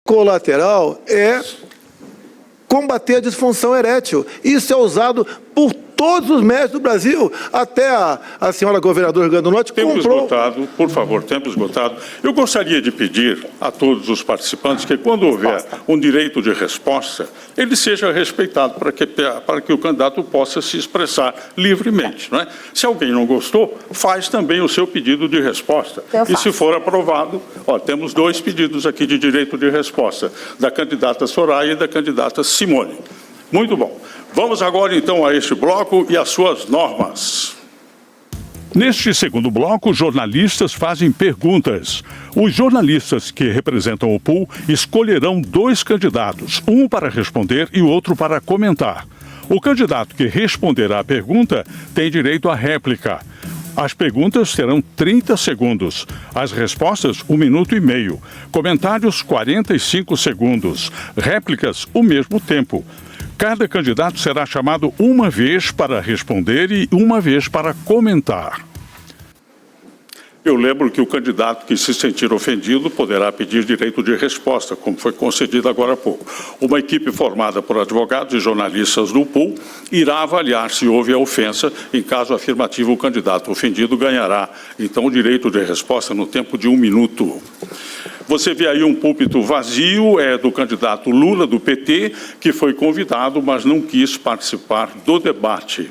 colateral é combater a disfunção erétil. Isso é usado por todos os médicos do Brasil. Até a senhora governadora do Rio Grande do Norte Tempo comprou... esgotado, por favor, tempo esgotado. Eu gostaria de pedir a todos os participantes que, quando houver um direito de resposta, ele seja respeitado para que o candidato possa se expressar livremente. Não é? Se alguém não gostou, faz também o seu pedido de resposta. E se for aprovado, temos 2 pedidos aqui de direito de resposta, da candidata Soraya e da candidata Simone. Muito bom. Vamos agora, então, a este bloco e as suas normas. Neste segundo bloco, jornalistas fazem perguntas. Os jornalistas que representam o pool escolherão 2 candidatos, um para responder e o outro para comentar. O candidato que responderá a pergunta tem direito à réplica. As perguntas terão 30 segundos. As respostas, 1 minuto e meio. Comentários, 45 segundos. Réplicas, o mesmo tempo. Cada candidato será chamado uma vez para responder e uma vez para comentar. Eu lembro que o candidato que se sentir ofendido poderá pedir direito de resposta, como foi concedido agora há pouco. Uma equipe formada por advogados e jornalistas do pool irá avaliar se houve a ofensa. Em caso afirmativo, o candidato ofendido ganhará, então, o direito de resposta no tempo de 1 minuto. Você vê aí um púlpito vazio, é do candidato Lula, do PT, que foi convidado, mas não quis participar do debate.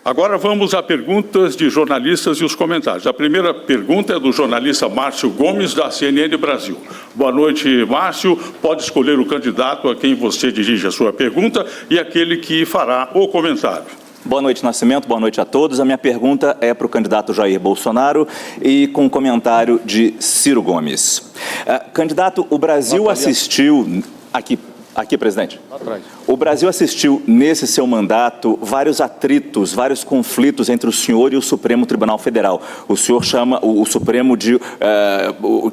Agora vamos a perguntas de jornalistas e os comentários. A primeira pergunta é do jornalista Márcio Gomes, da CNN Brasil. Boa noite, Márcio. Pode escolher o candidato a quem você dirige a sua pergunta e aquele que fará o comentário. Boa noite, Nascimento. Boa noite a todos. A minha pergunta é para o candidato Jair Bolsonaro e com comentário de Ciro Gomes. Candidato, o Brasil assistiu... Aqui, presidente. Atrás. O Brasil assistiu, nesse seu mandato, vários atritos, vários conflitos entre o senhor e o Supremo Tribunal Federal. O senhor chama o Supremo de...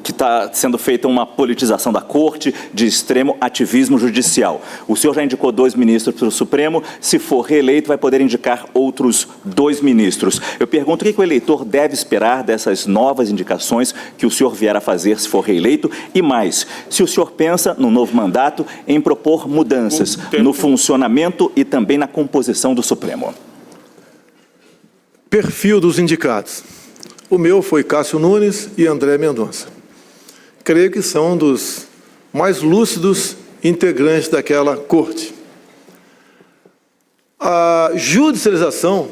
que está sendo feita uma politização da Corte, de extremo ativismo judicial. O senhor já indicou 2 ministros para o Supremo. Se for reeleito, vai poder indicar outros 2 ministros. Eu pergunto o que o eleitor deve esperar dessas novas indicações que o senhor vier a fazer se for reeleito e mais, se o senhor pensa, no novo mandato, em propor mudanças no funcionamento e também na composição do Supremo. Perfil dos indicados. O meu foi Cássio Nunes e André Mendonça. Creio que são dos mais lúcidos integrantes daquela corte. A judicialização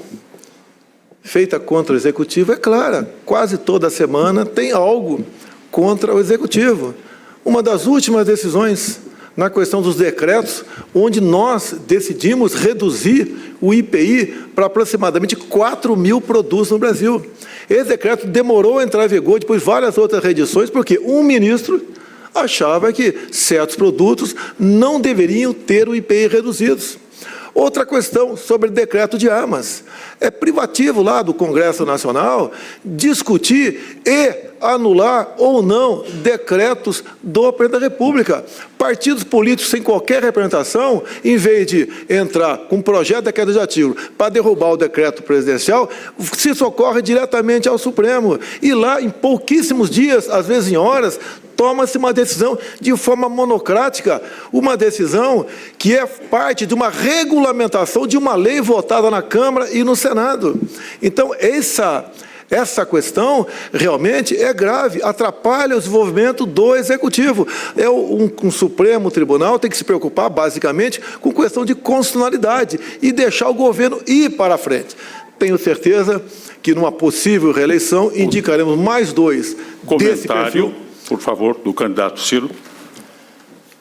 feita contra o Executivo é clara. Quase toda semana tem algo contra o Executivo. Uma das últimas decisões na questão dos decretos, onde nós decidimos reduzir o IPI para aproximadamente 4 mil produtos no Brasil. Esse decreto demorou a entrar em vigor, depois várias outras reedições, porque um ministro achava que certos produtos não deveriam ter o IPI reduzidos. Outra questão sobre o decreto de armas. É privativo lá do Congresso Nacional discutir e anular ou não decretos do presidente da República. Partidos políticos sem qualquer representação, em vez de entrar com um projeto de decreto legislativo para derrubar o decreto presidencial, se socorre diretamente ao Supremo. E lá, em pouquíssimos dias, às vezes em horas, toma-se uma decisão de forma monocrática, uma decisão que é parte de uma regulamentação de uma lei votada na Câmara e no Senado. Então, essa questão realmente é grave, atrapalha o desenvolvimento do Executivo. Um Supremo Tribunal tem que se preocupar, basicamente, com questão de constitucionalidade e deixar o governo ir para a frente. Tenho certeza que, numa possível reeleição, indicaremos mais 2 desse perfil. Por favor, do candidato Ciro.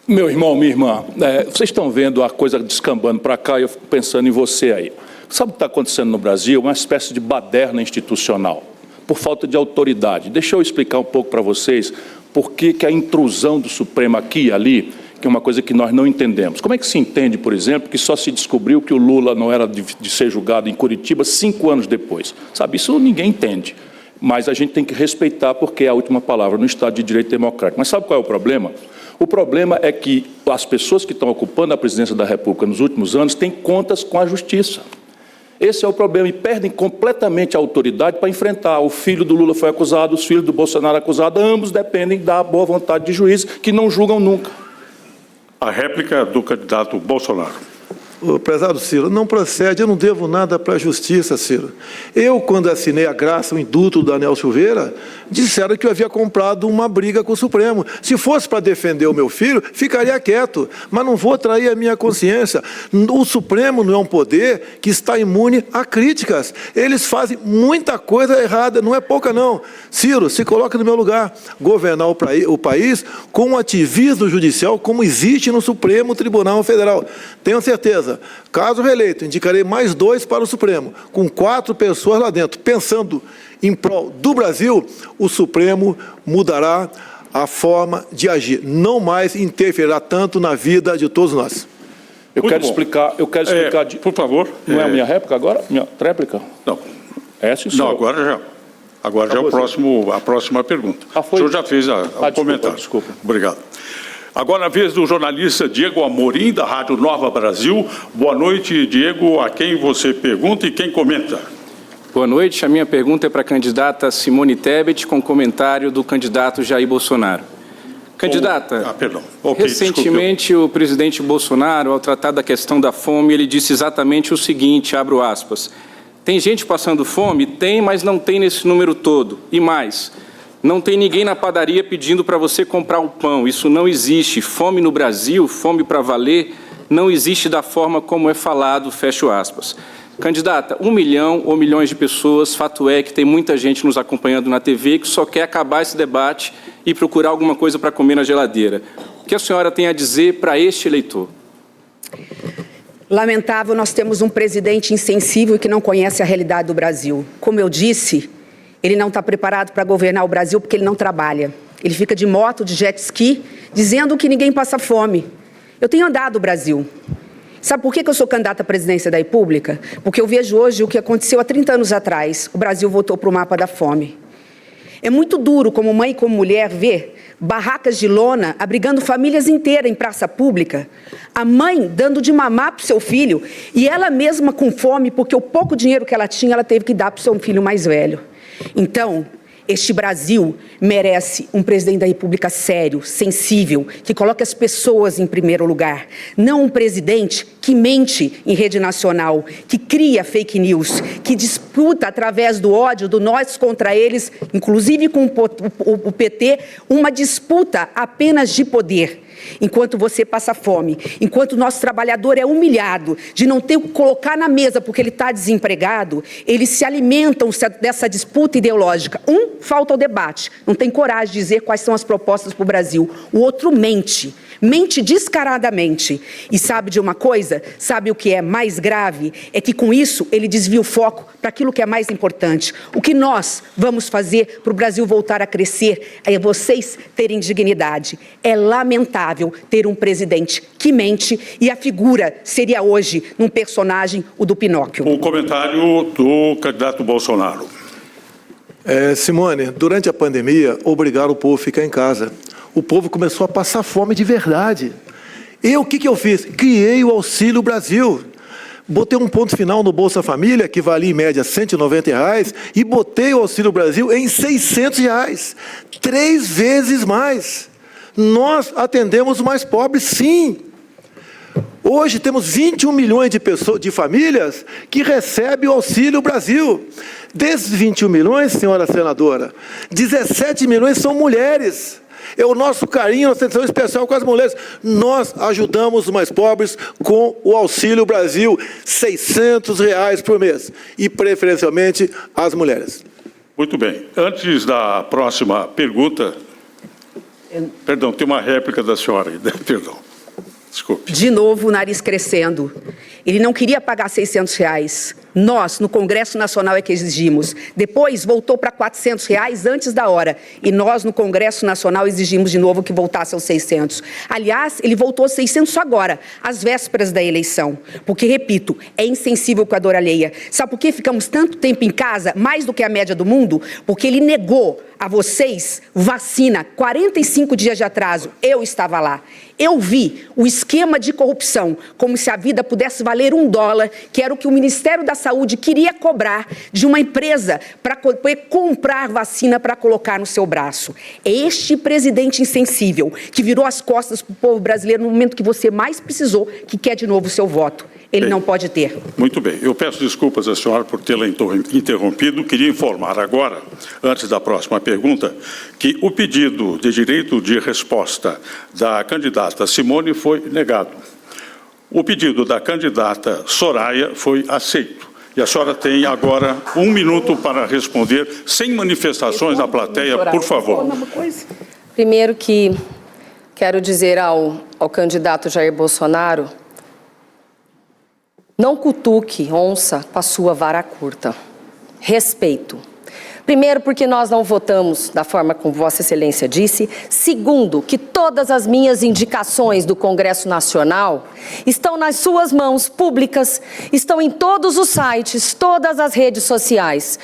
Meu irmão, minha irmã, vocês estão vendo a coisa descambando para cá e eu fico pensando em você aí. Sabe o que está acontecendo no Brasil? Uma espécie de baderna institucional, por falta de autoridade. Deixa eu explicar um pouco para vocês por que a intrusão do Supremo aqui e ali, que é uma coisa que nós não entendemos. Como é que se entende, por exemplo, que só se descobriu que o Lula não era de ser julgado em Curitiba 5 anos depois? Sabe, isso ninguém entende. Mas a gente tem que respeitar, porque é a última palavra no Estado de Direito Democrático. Mas sabe qual é o problema? O problema é que as pessoas que estão ocupando a presidência da República nos últimos anos têm contas com a Justiça. Esse é o problema, e perdem completamente a autoridade para enfrentar. O filho do Lula foi acusado, os filhos do Bolsonaro acusados, ambos dependem da boa vontade de juízes que não julgam nunca. A réplica do candidato Bolsonaro. Ô, prezado Ciro, não procede, eu não devo nada para a justiça, Ciro. Eu, quando assinei a graça, o indulto do Daniel Silveira, disseram que eu havia comprado uma briga com o Supremo. Se fosse para defender o meu filho, ficaria quieto, mas não vou trair a minha consciência. O Supremo não é um poder que está imune a críticas. Eles fazem muita coisa errada, não é pouca não. Ciro, se coloca no meu lugar, governar o país com um ativismo judicial como existe no Supremo Tribunal Federal. Tenho certeza. Caso reeleito, indicarei mais 2 para o Supremo, com 4 pessoas lá dentro. Pensando em prol do Brasil, o Supremo mudará a forma de agir, não mais interferirá tanto na vida de todos nós. Eu quero explicar. Por favor. Não é a minha réplica agora? Minha tréplica? Não. Essa e o Não, senhor. agora já. Agora já é a próxima pergunta. foi? O senhor já fez o comentário. Desculpa. Obrigado. Agora a vez do jornalista Diego Amorim, da Rádio Nova Brasil. Boa noite, Diego. A quem você pergunta e quem comenta? Boa noite. A minha pergunta é para a candidata Simone Tebet, com comentário do candidato Jair Bolsonaro. Candidata, recentemente o presidente Bolsonaro, ao tratar da questão da fome, ele disse exatamente o seguinte, abro aspas, tem gente passando fome? Tem, mas não tem nesse número todo. E mais, não tem ninguém na padaria pedindo para você comprar o pão. Isso não existe. Fome no Brasil, fome para valer, não existe da forma como é falado, fecho aspas. Candidata, 1 milhão ou milhões de pessoas, fato é que tem muita gente nos acompanhando na TV que só quer acabar esse debate e procurar alguma coisa para comer na geladeira. O que a senhora tem a dizer para este eleitor? Lamentável, nós temos um presidente insensível e que não conhece a realidade do Brasil. Como eu disse, ele não está preparado para governar o Brasil porque ele não trabalha. Ele fica de moto, de jet ski, dizendo que ninguém passa fome. Eu tenho andado o Brasil. Sabe por que eu sou candidata à presidência da República? Porque eu vejo hoje o que aconteceu há 30 anos atrás. O Brasil voltou para o mapa da fome. É muito duro, como mãe e como mulher, ver barracas de lona abrigando famílias inteiras em praça pública, a mãe dando de mamar para o seu filho e ela mesma com fome, porque o pouco dinheiro que ela tinha, ela teve que dar para o seu filho mais velho. Então, este Brasil merece um presidente da República sério, sensível, que coloque as pessoas em primeiro lugar. Não um presidente que mente em rede nacional, que cria fake news, que disputa através do ódio, do nós contra eles, inclusive com o PT, uma disputa apenas de poder. Enquanto você passa fome, enquanto o nosso trabalhador é humilhado de não ter o que colocar na mesa porque ele está desempregado, eles se alimentam dessa disputa ideológica. Um falta o debate, não tem coragem de dizer quais são as propostas para o Brasil. O outro mente descaradamente. E sabe de uma coisa? Sabe o que é mais grave? É que com isso ele desvia o foco para aquilo que é mais importante. O que nós vamos fazer para o Brasil voltar a crescer é vocês terem dignidade. É lamentável ter um presidente que mente e a figura seria hoje num personagem, o do Pinóquio. O comentário do candidato Bolsonaro. Simone, durante a pandemia, obrigaram o povo a ficar em casa. O povo começou a passar fome de verdade. O que eu fiz? Criei o Auxílio Brasil. Botei um ponto final no Bolsa Família, que valia em média R$ 190, e botei o Auxílio Brasil em R$ 600, 3 vezes mais. Nós atendemos os mais pobres, sim. Hoje temos 21 milhões de famílias que recebem o Auxílio Brasil. Desses 21 milhões, senhora senadora, 17 milhões são mulheres. É o nosso carinho, nossa atenção especial com as mulheres. Nós ajudamos os mais pobres com o Auxílio Brasil, R$ 600 por mês. E, preferencialmente, as mulheres. Muito bem. Antes da próxima pergunta... Perdão, tem uma réplica da senhora aí. Perdão. Desculpe. De novo, o nariz crescendo. Ele não queria pagar R$ 600. Nós, no Congresso Nacional, é que exigimos. Depois, voltou para R$ 400 antes da hora. E nós, no Congresso Nacional, exigimos de novo que voltasse aos 600. Aliás, ele voltou aos 600 agora, às vésperas da eleição. Porque, repito, é insensível com a dor alheia. Sabe por que ficamos tanto tempo em casa, mais do que a média do mundo? Porque ele negou a vocês vacina, 45 dias de atraso. Eu estava lá. Eu vi o esquema de corrupção, como se a vida pudesse valer $1, que era o que o Ministério da Saúde queria cobrar de uma empresa para comprar vacina para colocar no seu braço. É este presidente insensível que virou as costas para o povo brasileiro no momento que você mais precisou, que quer de novo o seu voto. Ele não pode ter. Muito bem. Eu peço desculpas à senhora por tê-la interrompido. Queria informar agora, antes da próxima pergunta, que o pedido de direito de resposta da candidata Simone foi negado. O pedido da candidata Soraya foi aceito. E a senhora tem agora 1 minuto para responder, sem manifestações na plateia, por favor. Primeiro que quero dizer ao candidato Jair Bolsonaro, não cutuque onça com a sua vara curta. Respeito. Primeiro, porque nós não votamos da forma como Vossa Excelência disse. Segundo, que todas as minhas indicações do Congresso Nacional estão nas suas mãos públicas, estão em todos os sites, todas as redes sociais.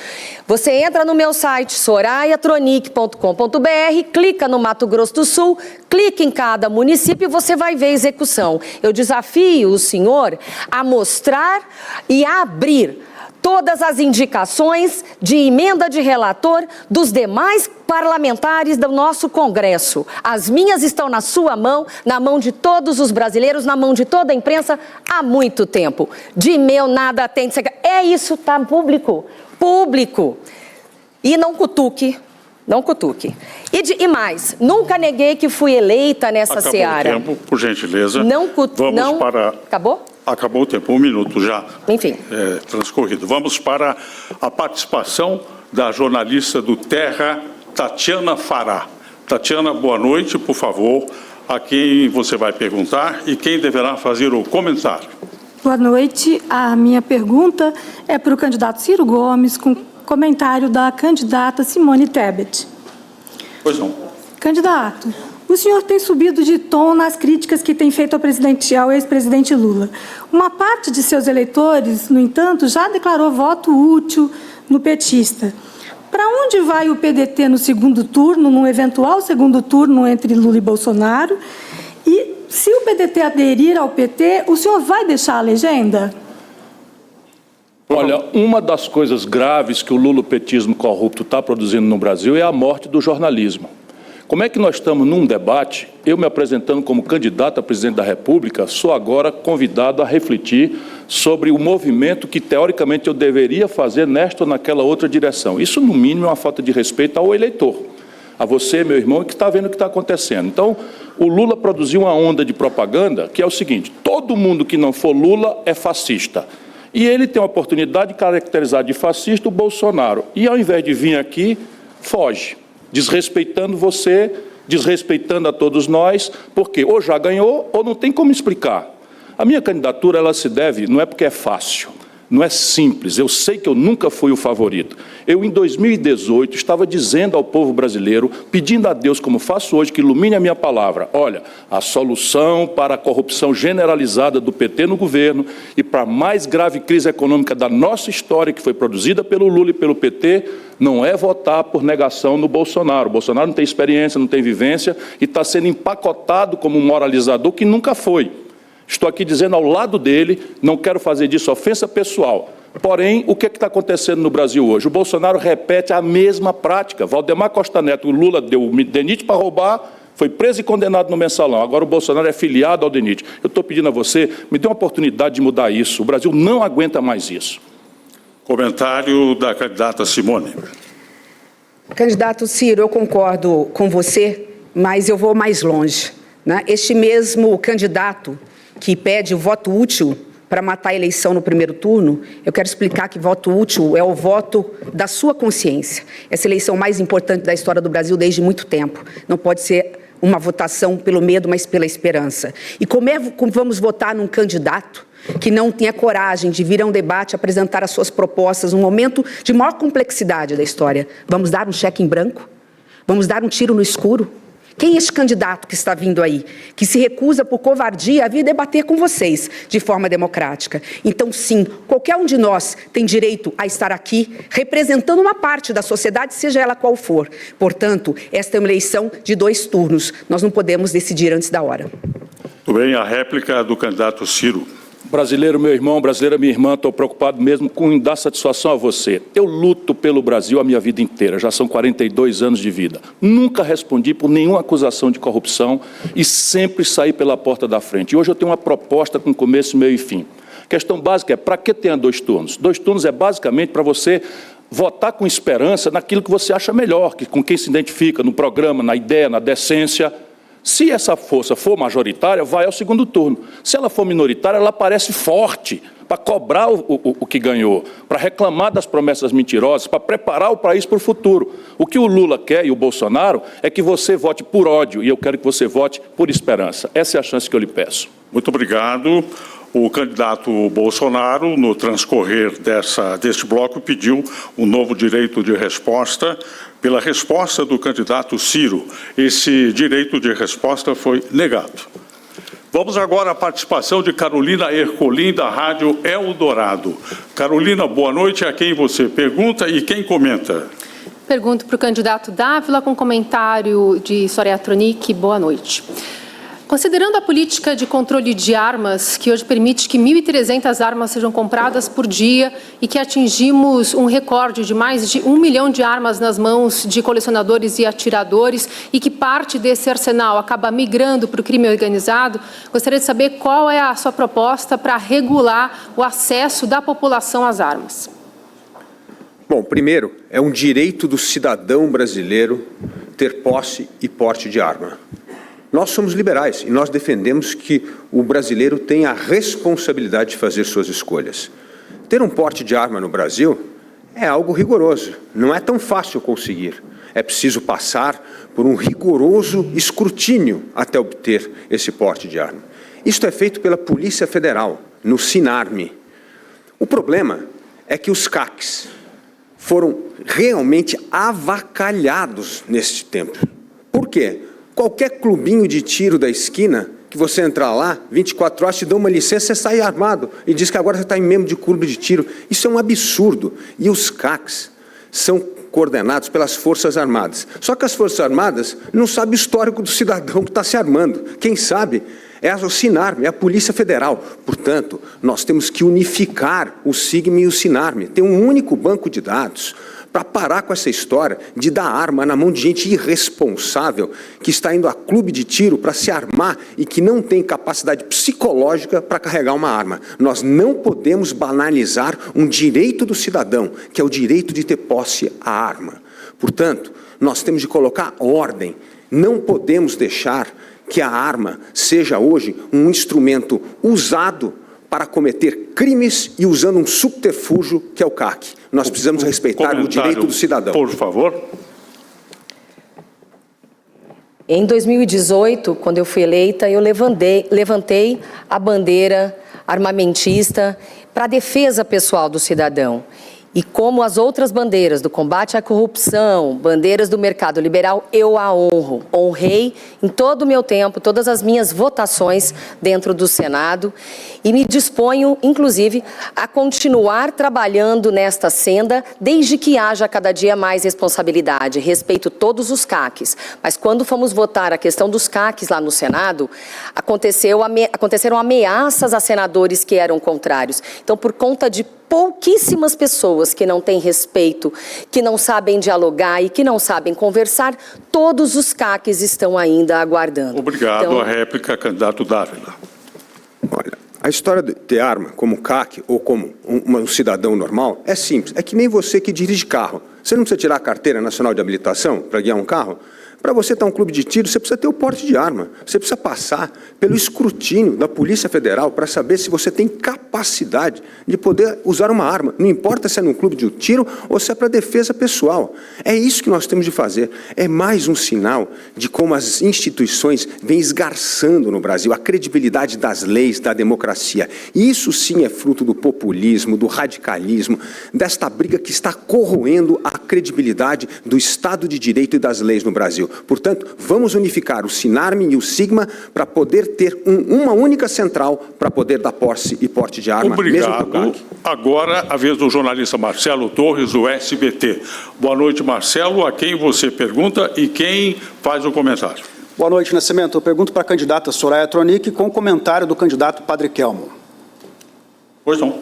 Você entra no meu site, soraiatronic.com.br, clica no Mato Grosso do Sul, clica em cada município e você vai ver a execução. Eu desafio o senhor a mostrar e a abrir todas as indicações de emenda de relator dos demais parlamentares do nosso Congresso. As minhas estão na sua mão, na mão de todos os brasileiros, na mão de toda a imprensa há muito tempo. De meu nada tem. É isso, tá público. Público. E não cutuque. Não cutuque. E mais, nunca neguei que fui eleita nessa seara. Acabou o tempo, por gentileza. Vamos para... Acabou? Acabou o tempo, 1 minuto já. Enfim. Transcorrido. Vamos para a participação da jornalista do Terra, Tatiana Fará. Tatiana, boa noite, por favor. A quem você vai perguntar e quem deverá fazer o comentário. Boa noite. A minha pergunta é para o candidato Ciro Gomes, com comentário da candidata Simone Tebet. Pois não. Candidato, o senhor tem subido de tom nas críticas que tem feito ao ex-presidente Lula. Uma parte de seus eleitores, no entanto, já declarou voto útil no petista. Para onde vai o PDT no segundo turno, num eventual segundo turno entre Lula e Bolsonaro? E, se o PDT aderir ao PT, o senhor vai deixar a legenda? Olha, uma das coisas graves que o lulopetismo corrupto está produzindo no Brasil é a morte do jornalismo. Como é que nós estamos num debate, eu me apresentando como candidato a presidente da República, sou agora convidado a refletir sobre o movimento que, teoricamente, eu deveria fazer nesta ou naquela outra direção. Isso, no mínimo, é uma falta de respeito ao eleitor, a você, meu irmão, que está vendo o que está acontecendo. Então, o Lula produziu uma onda de propaganda que é o seguinte: todo mundo que não for Lula é fascista. E ele tem a oportunidade de caracterizar de fascista o Bolsonaro. E, ao invés de vir aqui, foge, desrespeitando você, desrespeitando a todos nós, porque ou já ganhou ou não tem como explicar. A minha candidatura, ela se deve, não é porque é fácil, não é simples. Eu sei que eu nunca fui o favorito. Eu, em 2018, estava dizendo ao povo brasileiro, pedindo a Deus, como faço hoje, que ilumine a minha palavra. Olha, a solução para a corrupção generalizada do PT no governo e para a mais grave crise econômica da nossa história, que foi produzida pelo Lula e pelo PT, não é votar por negação no Bolsonaro. O Bolsonaro não tem experiência, não tem vivência e está sendo empacotado como um moralizador que nunca foi. Estou aqui dizendo ao lado dele, não quero fazer disso ofensa pessoal. Porém, o que está acontecendo no Brasil hoje? O Bolsonaro repete a mesma prática. Valdemar Costa Neto, o Lula deu o DENIT para roubar, foi preso e condenado no Mensalão. Agora o Bolsonaro é filiado ao DENIT. Eu estou pedindo a você, me dê uma oportunidade de mudar isso. O Brasil não aguenta mais isso. Comentário da candidata Simone. Candidato Ciro, eu concordo com você, mas eu vou mais longe, né? Este mesmo candidato que pede o voto útil para matar a eleição no primeiro turno, eu quero explicar que voto útil é o voto da sua consciência. Essa eleição mais importante da história do Brasil desde muito tempo. Não pode ser uma votação pelo medo, mas pela esperança. E como vamos votar num candidato que não tenha coragem de vir a um debate, apresentar as suas propostas num momento de maior complexidade da história? Vamos dar um cheque em branco? Vamos dar um tiro no escuro? Quem é este candidato que está vindo aí, que se recusa por covardia a vir debater com vocês de forma democrática? Então, sim, qualquer um de nós tem direito a estar aqui representando uma parte da sociedade, seja ela qual for. Portanto, esta é uma eleição de 2 turnos. Nós não podemos decidir antes da hora. Muito bem, a réplica do candidato Ciro. Brasileiro, meu irmão, brasileira, minha irmã, estou preocupado mesmo com dar satisfação a você. Eu luto pelo Brasil a minha vida inteira, já são 42 anos de vida. Nunca respondi por nenhuma acusação de corrupção e sempre saí pela porta da frente. E hoje eu tenho uma proposta com começo, meio e fim. A questão básica é, para que tenha 2 turnos? 2 turnos é basicamente para você votar com esperança naquilo que você acha melhor, com quem se identifica, no programa, na ideia, na decência. Se essa força for majoritária, vai ao 2º turno. Se ela for minoritária, ela aparece forte para cobrar o que ganhou, para reclamar das promessas mentirosas, para preparar o país para o futuro. O que o Lula quer e o Bolsonaro é que você vote por ódio, e eu quero que você vote por esperança. Essa é a chance que eu lhe peço. Muito obrigado. O candidato Bolsonaro, no transcorrer deste bloco, pediu um novo direito de resposta pela resposta do candidato Ciro. Esse direito de resposta foi negado. Vamos agora à participação de Carolina Ercolim, da Rádio Eldorado. Carolina, boa noite. A quem você pergunta e quem comenta? Pergunto para o candidato Dávila com comentário de Soraya Tronic. Boa noite. Considerando a política de controle de armas, que hoje permite que 1.300 armas sejam compradas por dia e que atingimos um recorde de mais de 1 milhão de armas nas mãos de colecionadores e atiradores e que parte desse arsenal acaba migrando para o crime organizado, gostaria de saber qual é a sua proposta para regular o acesso da população às armas. Bom, primeiro, é um direito do cidadão brasileiro ter posse e porte de arma. Nós somos liberais e nós defendemos que o brasileiro tenha a responsabilidade de fazer suas escolhas. Ter um porte de arma no Brasil é algo rigoroso, não é tão fácil conseguir. É preciso passar por um rigoroso escrutínio até obter esse porte de arma. Isto é feito pela Polícia Federal, no Sinarme. O problema é que os CACs foram realmente avacalhados neste tempo. Por quê? Qualquer clubinho de tiro da esquina, que você entrar lá, 24 horas, te dão uma licença, você sai armado e diz que agora você está em membro de clube de tiro. Isso é um absurdo. E os CACs são coordenados pelas Forças Armadas. Só que as Forças Armadas não sabem o histórico do cidadão que está se armando. Quem sabe é o Sinarme, é a Polícia Federal. Portanto, nós temos que unificar o SIGME e o Sinarme. Ter um único banco de dados para parar com essa história de dar arma na mão de gente irresponsável que está indo a clube de tiro para se armar e que não tem capacidade psicológica para carregar uma arma. Nós não podemos banalizar um direito do cidadão, que é o direito de ter posse à arma. Portanto, nós temos de colocar ordem. Não podemos deixar que a arma seja hoje um instrumento usado para cometer crimes e usando um subterfúgio que é o CAC. Nós precisamos respeitar o direito do cidadão. Por favor. Em 2018, quando eu fui eleita, eu levantei a bandeira armamentista para a defesa pessoal do cidadão. E como as outras bandeiras do combate à corrupção, bandeiras do mercado liberal, eu a honro. Honrei em todo o meu tempo, todas as minhas votações dentro do Senado e me disponho, inclusive, a continuar trabalhando nesta senda desde que haja cada dia mais responsabilidade. Respeito todos os CACs, mas quando fomos votar a questão dos CACs lá no Senado, aconteceram ameaças a senadores que eram contrários. Então, por conta de pouquíssimas pessoas que não têm respeito, que não sabem dialogar e que não sabem conversar, todos os CACs estão ainda aguardando. Obrigado. Então, a réplica, candidato Dávila. Olha, a história de ter arma como CAC ou como um cidadão normal é simples. É que nem você que dirige carro. Você não precisa tirar a carteira nacional de habilitação para guiar um carro? Para você estar em um clube de tiro, você precisa ter o porte de arma. Você precisa passar pelo escrutínio da Polícia Federal para saber se você tem capacidade de poder usar uma arma. Não importa se é num clube de tiro ou se é para defesa pessoal. É isso que nós temos de fazer. É mais um sinal de como as instituições vêm esgarçando no Brasil a credibilidade das leis, da democracia. E isso sim é fruto do populismo, do radicalismo, desta briga que está corroendo a credibilidade do Estado de Direito e das leis no Brasil. Portanto, vamos unificar o Sinarme e o Sigma para poder ter uma única central para poder dar posse e porte de arma. Obrigado. Mesmo pro CAC. Agora, a vez do jornalista Marcelo Torres, do SBT. Boa noite, Marcelo. A quem você pergunta e quem faz o comentário? Boa noite, Nascimento. Eu pergunto para a candidata Soraya Tronic com o comentário do candidato Padre Kelmo. Pois não.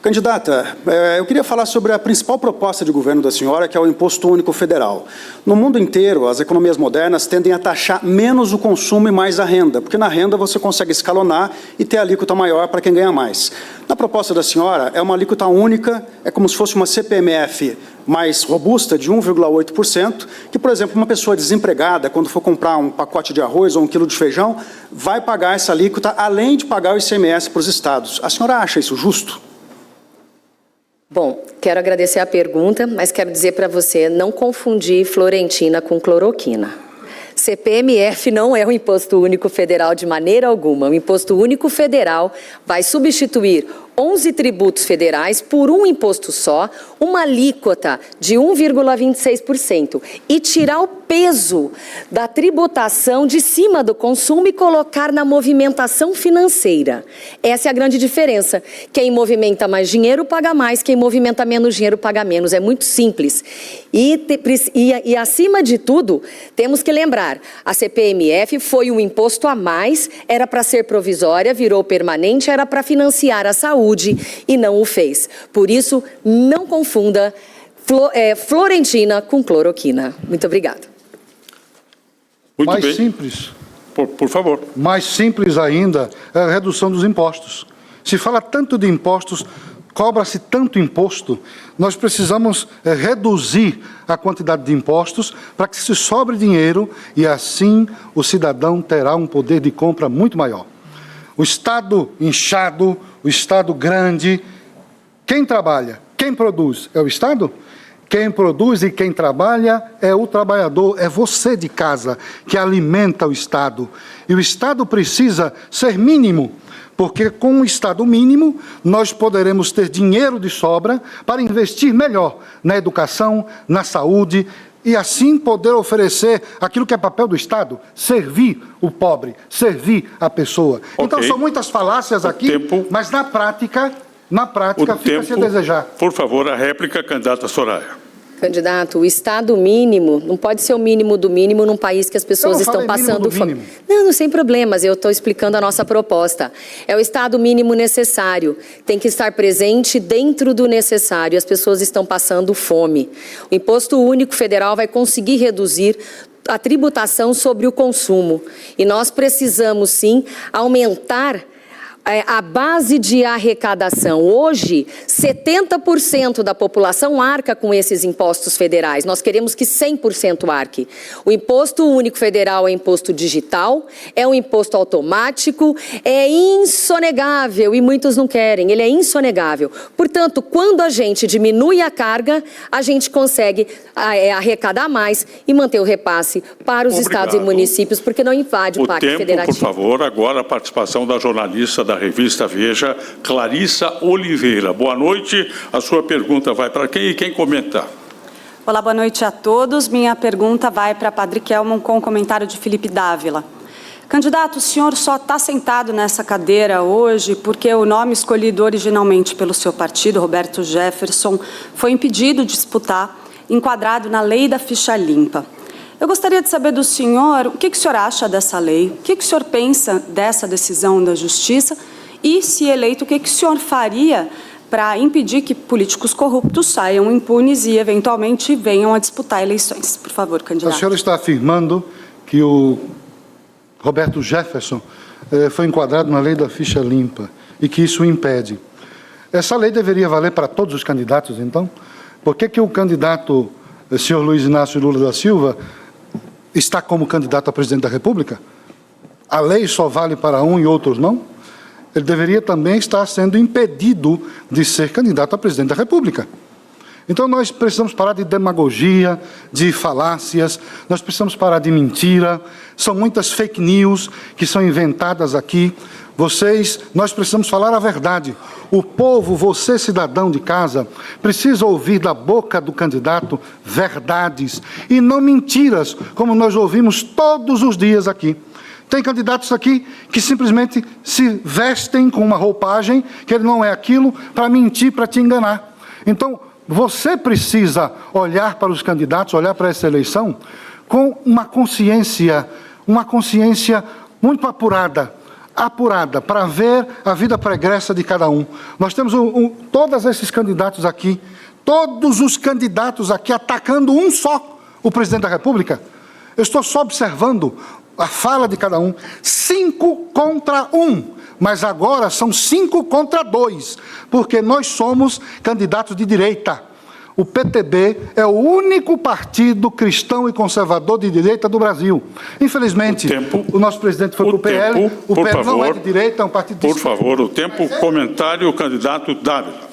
Candidata, eu queria falar sobre a principal proposta de governo da senhora, que é o Imposto Único Federal. No mundo inteiro, as economias modernas tendem a taxar menos o consumo e mais a renda, porque na renda você consegue escalonar e ter alíquota maior para quem ganha mais. Na proposta da senhora, é uma alíquota única, é como se fosse uma CPMF mais robusta, de 1,8%, que, por exemplo, uma pessoa desempregada, quando for comprar um pacote de arroz ou 1 quilo de feijão, vai pagar essa alíquota, além de pagar o ICMS para os estados. A senhora acha isso justo? Bom, quero agradecer a pergunta, mas quero dizer para você não confundir Florentina com cloroquina. CPMF não é um imposto único federal de maneira alguma. O imposto único federal vai substituir 11 tributos federais por um imposto só, uma alíquota de 1,26% e tirar o peso da tributação de cima do consumo e colocar na movimentação financeira. Essa é a grande diferença. Quem movimenta mais dinheiro paga mais, quem movimenta menos dinheiro paga menos. É muito simples. E acima de tudo, temos que lembrar, a CPMF foi um imposto a mais, era para ser provisória, virou permanente, era para financiar a saúde e não o fez. Por isso, não confunda Florentina com cloroquina. Muito obrigada. Muito mais bem. Simples. Por favor. Mais simples ainda é a redução dos impostos. Se fala tanto de impostos, cobra-se tanto imposto, nós precisamos reduzir a quantidade de impostos para que se sobre dinheiro e assim o cidadão terá um poder de compra muito maior. O Estado inchado, o Estado grande, quem trabalha, quem produz é o Estado? Quem produz e quem trabalha é o trabalhador, é você de casa que alimenta o Estado. E o Estado precisa ser mínimo, porque com o Estado mínimo nós poderemos ter dinheiro de sobra para investir melhor na educação, na saúde e assim poder oferecer aquilo que é papel do Estado, servir o pobre, servir a pessoa. Okay. Então são muitas falácias aqui, mas na prática fica-se a desejar. Por favor, a réplica, candidata Soraya. Candidato, o Estado mínimo não pode ser o mínimo do mínimo num país que as pessoas estão passando fome. Não, sem problemas, eu estou explicando a nossa proposta. É o Estado mínimo necessário, tem que estar presente dentro do necessário, as pessoas estão passando fome. O Imposto Único Federal vai conseguir reduzir a tributação sobre o consumo. E nós precisamos, sim, aumentar a base de arrecadação. Hoje, 70% da população arca com esses impostos federais. Nós queremos que 100% arque. O Imposto Único Federal é imposto digital, é um imposto automático, é insonegável e muitos não querem, ele é insonegável. Portanto, quando a gente diminui a carga, a gente consegue arrecadar mais e manter o repasse para os estados e municípios, porque não invade o Pacto Federativo. Por favor, agora a participação da jornalista da revista Veja, Clarissa Oliveira. Boa noite, a sua pergunta vai para quem e quem comentar? Olá, boa noite a todos. Minha pergunta vai para Padre Kelman com o comentário de Felipe Dávila. Candidato, o senhor só está sentado nessa cadeira hoje porque o nome escolhido originalmente pelo seu partido, Roberto Jefferson, foi impedido de disputar, enquadrado na lei da ficha limpa. Eu gostaria de saber do senhor o que o senhor acha dessa lei, o que o senhor pensa dessa decisão da Justiça e, se eleito, o que o senhor faria para impedir que políticos corruptos saiam impunes e, eventualmente, venham a disputar eleições. Por favor, candidato. A senhora está afirmando que o Roberto Jefferson foi enquadrado na lei da ficha limpa e que isso o impede. Essa lei deveria valer para todos os candidatos, então? Por que o candidato, senhor Luiz Inácio Lula da Silva, está como candidato a presidente da República? A lei só vale para um e outros não? Ele deveria também estar sendo impedido de ser candidato a presidente da República. Então nós precisamos parar de demagogia, de falácias, nós precisamos parar de mentira, são muitas fake news que são inventadas aqui. Nós precisamos falar a verdade. O povo, você cidadão de casa, precisa ouvir da boca do candidato verdades e não mentiras, como nós ouvimos todos os dias aqui. Tem candidatos aqui que simplesmente se vestem com uma roupagem que ele não é aquilo para mentir, para te enganar. Então, você precisa olhar para os candidatos, olhar para essa eleição com uma consciência muito apurada. apurada para ver a vida pregressa de cada um. Nós temos todos esses candidatos aqui, todos os candidatos aqui atacando um só, o presidente da República. Eu estou só observando a fala de cada um. 5 contra 1, mas agora são 5 contra 2, porque nós somos candidatos de direita. O PTB é o único partido cristão e conservador de direita do Brasil. Infelizmente, o nosso presidente foi para o PL, o PL não é de direita, é um partido de esquerda. Por favor, o tempo, comentário, candidato Dávila.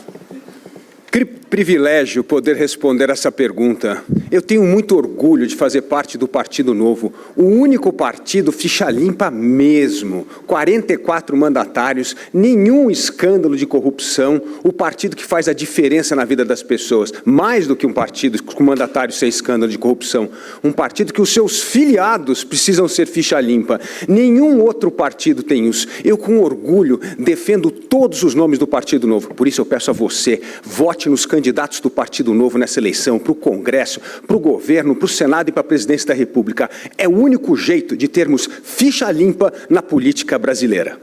Que privilégio poder responder essa pergunta. Eu tenho muito orgulho de fazer parte do Partido Novo, o único partido ficha limpa mesmo, 44 mandatários, nenhum escândalo de corrupção, o partido que faz a diferença na vida das pessoas, mais do que um partido com mandatários sem escândalo de corrupção, um partido que os seus filiados precisam ser ficha limpa. Nenhum outro partido tem isso. Eu, com orgulho, defendo todos os nomes do Partido Novo. Por isso eu peço a você, vote nos candidatos do Partido Novo nessa eleição, para o Congresso, para o governo, para o Senado e para a presidência da República. É o único jeito de termos ficha limpa na política brasileira.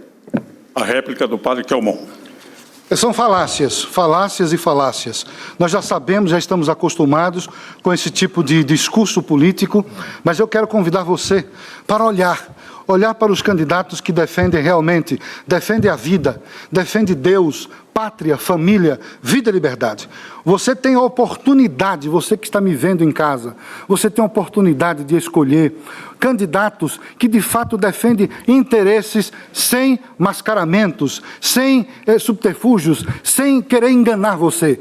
A réplica do padre Kelmon. São falácias, falácias e falácias. Nós já sabemos, já estamos acostumados com esse tipo de discurso político, mas eu quero convidar você para olhar para os candidatos que defendem realmente, defendem a vida, defendem Deus, pátria, família, vida e liberdade. Você tem a oportunidade, você que está me vendo em casa, você tem a oportunidade de escolher candidatos que de fato defendem interesses sem mascaramentos, sem subterfúgios, sem querer enganar você.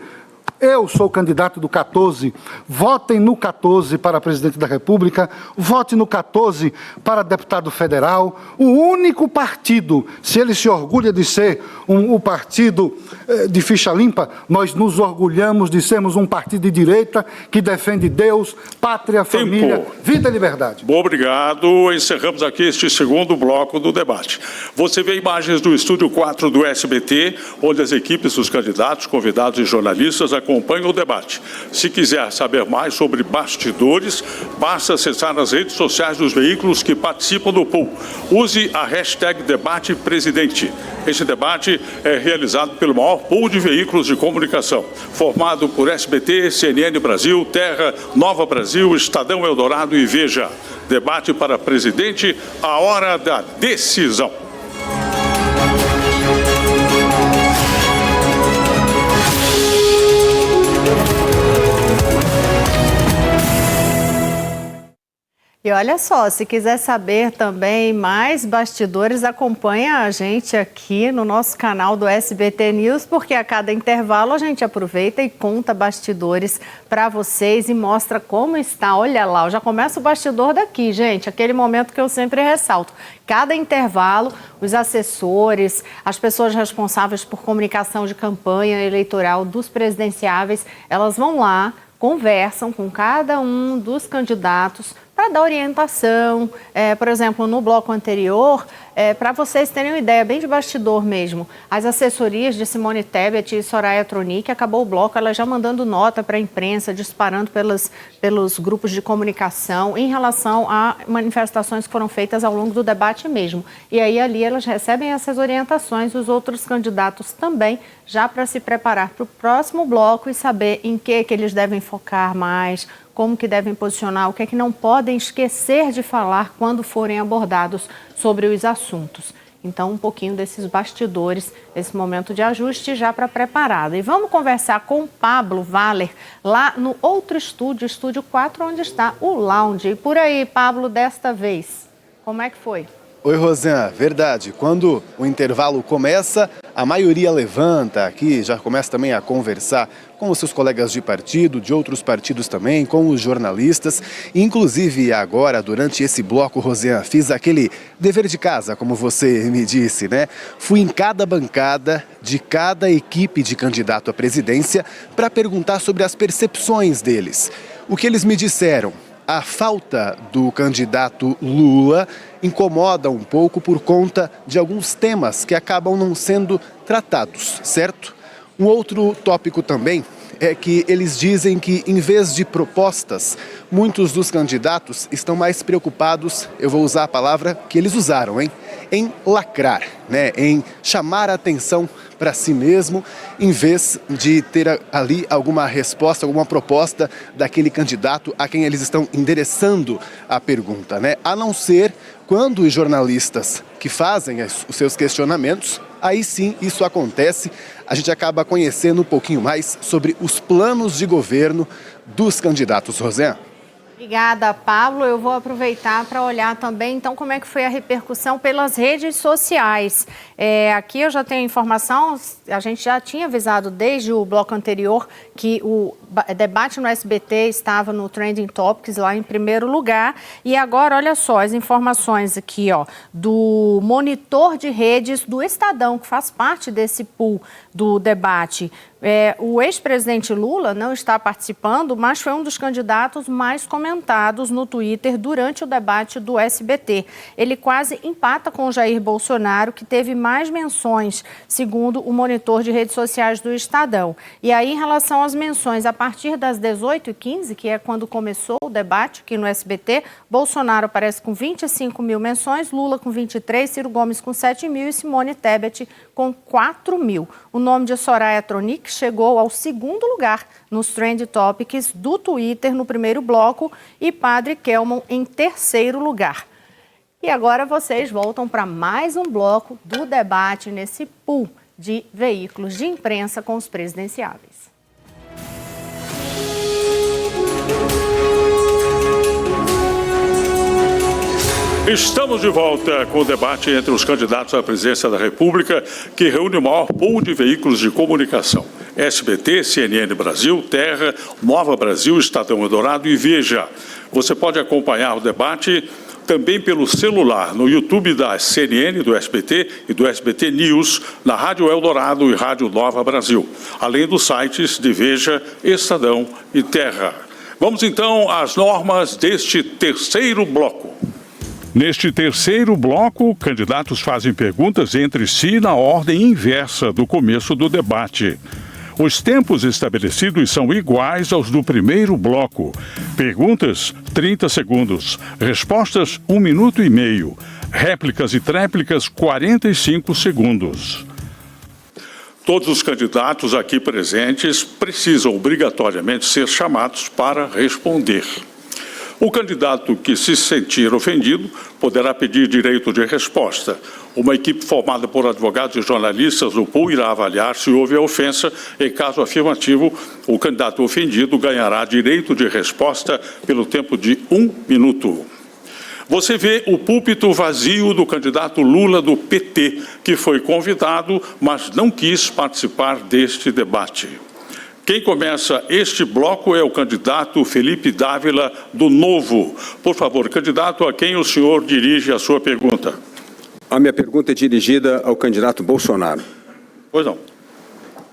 Eu sou o candidato do 14, votem no 14 para presidente da República, vote no 14 para deputado federal, o único partido, se ele se orgulha de ser o partido de ficha limpa, nós nos orgulhamos de sermos um partido de direita que defende Deus, pátria, família, vida e liberdade. Obrigado. Encerramos aqui este segundo bloco do debate. Você vê imagens do Estúdio 4 do SBT, onde as equipes dos candidatos, convidados e jornalistas acompanham o debate. Se quiser saber mais sobre bastidores, basta acessar as redes sociais dos veículos que participam do pool. Use a hashtag #DebatePresidente. Este debate é realizado pelo maior pool de veículos de comunicação, formado por SBT, CNN Brasil, Terra, Nova Brasil, Estadão Eldorado e Veja. Debate para presidente, a hora da decisão. E olha só, se quiser saber também mais bastidores, acompanha a gente aqui no nosso canal do SBT News, porque a cada intervalo a gente aproveita e conta bastidores para vocês e mostra como está. Olha lá, eu já começa o bastidor daqui, gente, aquele momento que eu sempre ressalto. Cada intervalo, os assessores, as pessoas responsáveis por comunicação de campanha eleitoral dos presidenciáveis, elas vão lá, conversam com cada um dos candidatos para dar orientação. Por exemplo, no bloco anterior, para vocês terem uma ideia, bem de bastidor mesmo, as assessorias de Simone Tebet e Soraya Tronic, acabou o bloco, ela já mandando nota para a imprensa, disparando pelos grupos de comunicação em relação a manifestações que foram feitas ao longo do debate mesmo. E aí ali elas recebem essas orientações, os outros candidatos também, já para se preparar para o próximo bloco e saber em que eles devem focar mais, como que devem posicionar, o que é que não podem esquecer de falar quando forem abordados sobre os assuntos. Então, um pouquinho desses bastidores, esse momento de ajuste já para preparado. E vamos conversar com o Pablo Valer, lá no outro estúdio, Estúdio 4, onde está o Lounge. E por aí, Pablo, desta vez, como é que foi? Oi, Rosana, verdade. Quando o intervalo começa, a maioria levanta aqui, já começa também a conversar com os seus colegas de partido, de outros partidos também, com os jornalistas. Inclusive agora, durante esse bloco, Rosana, fiz aquele dever de casa, como você me disse, né? Fui em cada bancada de cada equipe de candidato à presidência para perguntar sobre as percepções deles. O que eles me disseram? A falta do candidato Lula incomoda um pouco por conta de alguns temas que acabam não sendo tratados, certo? Um outro tópico também é que eles dizem que, em vez de propostas, muitos dos candidatos estão mais preocupados, eu vou usar a palavra que eles usaram, em lacrar. né, em chamar a atenção para si mesmo, em vez de ter ali alguma resposta, alguma proposta daquele candidato a quem eles estão endereçando a pergunta, né? A não ser quando os jornalistas que fazem os seus questionamentos, aí sim isso acontece, a gente acaba conhecendo um pouquinho mais sobre os planos de governo dos candidatos. Rosé? Obrigada, Pablo. Eu vou aproveitar para olhar também, então, como é que foi a repercussão pelas redes sociais. Aqui eu já tenho informação, a gente já tinha avisado desde o bloco anterior que o debate no SBT estava no Trending Topics, lá em primeiro lugar. E agora, olha só, as informações aqui, ó, do monitor de redes do Estadão, que faz parte desse pool do debate. O ex-presidente Lula não está participando, mas foi um dos candidatos mais comentados no Twitter durante o debate do SBT. Ele quase empata com o Jair Bolsonaro, que teve mais menções, segundo o monitor de redes sociais do Estadão. E aí, em relação às menções, a partir das 18h15, que é quando começou o debate aqui no SBT, Bolsonaro aparece com 25 mil menções, Lula com 23, Ciro Gomes com 7 mil e Simone Tebet com 4 mil. O nome de Soraya Tronic chegou ao segundo lugar nos Trend Topics do Twitter no primeiro bloco e Padre Kelmon em terceiro lugar. E agora vocês voltam para mais um bloco do debate nesse pool de veículos de imprensa com os presidenciáveis. Estamos de volta com o debate entre os candidatos à presidência da República, que reúne o maior pool de veículos de comunicação. SBT, CNN Brasil, Terra, Nova Brasil, Estadão Eldorado e Veja. Você pode acompanhar o debate também pelo celular, no YouTube da CNN, do SBT e do SBT News, na Rádio Eldorado e Rádio Nova Brasil, além dos sites de Veja, Estadão e Terra. Vamos então às normas deste terceiro bloco. Neste terceiro bloco, candidatos fazem perguntas entre si na ordem inversa do começo do debate. Os tempos estabelecidos são iguais aos do primeiro bloco. Perguntas, 30 segundos. Respostas, 1 minuto e meio. Réplicas e tréplicas, 45 segundos. Todos os candidatos aqui presentes precisam obrigatoriamente ser chamados para responder. O candidato que se sentir ofendido poderá pedir direito de resposta. Uma equipe formada por advogados e jornalistas do pool irá avaliar se houve a ofensa. Em caso afirmativo, o candidato ofendido ganhará direito de resposta pelo tempo de 1 minuto. Você vê o púlpito vazio do candidato Lula do PT, que foi convidado, mas não quis participar deste debate. Quem começa este bloco é o candidato Felipe Dávila, do Novo. Por favor, candidato, a quem o senhor dirige a sua pergunta? A minha pergunta é dirigida ao candidato Bolsonaro. Pois não.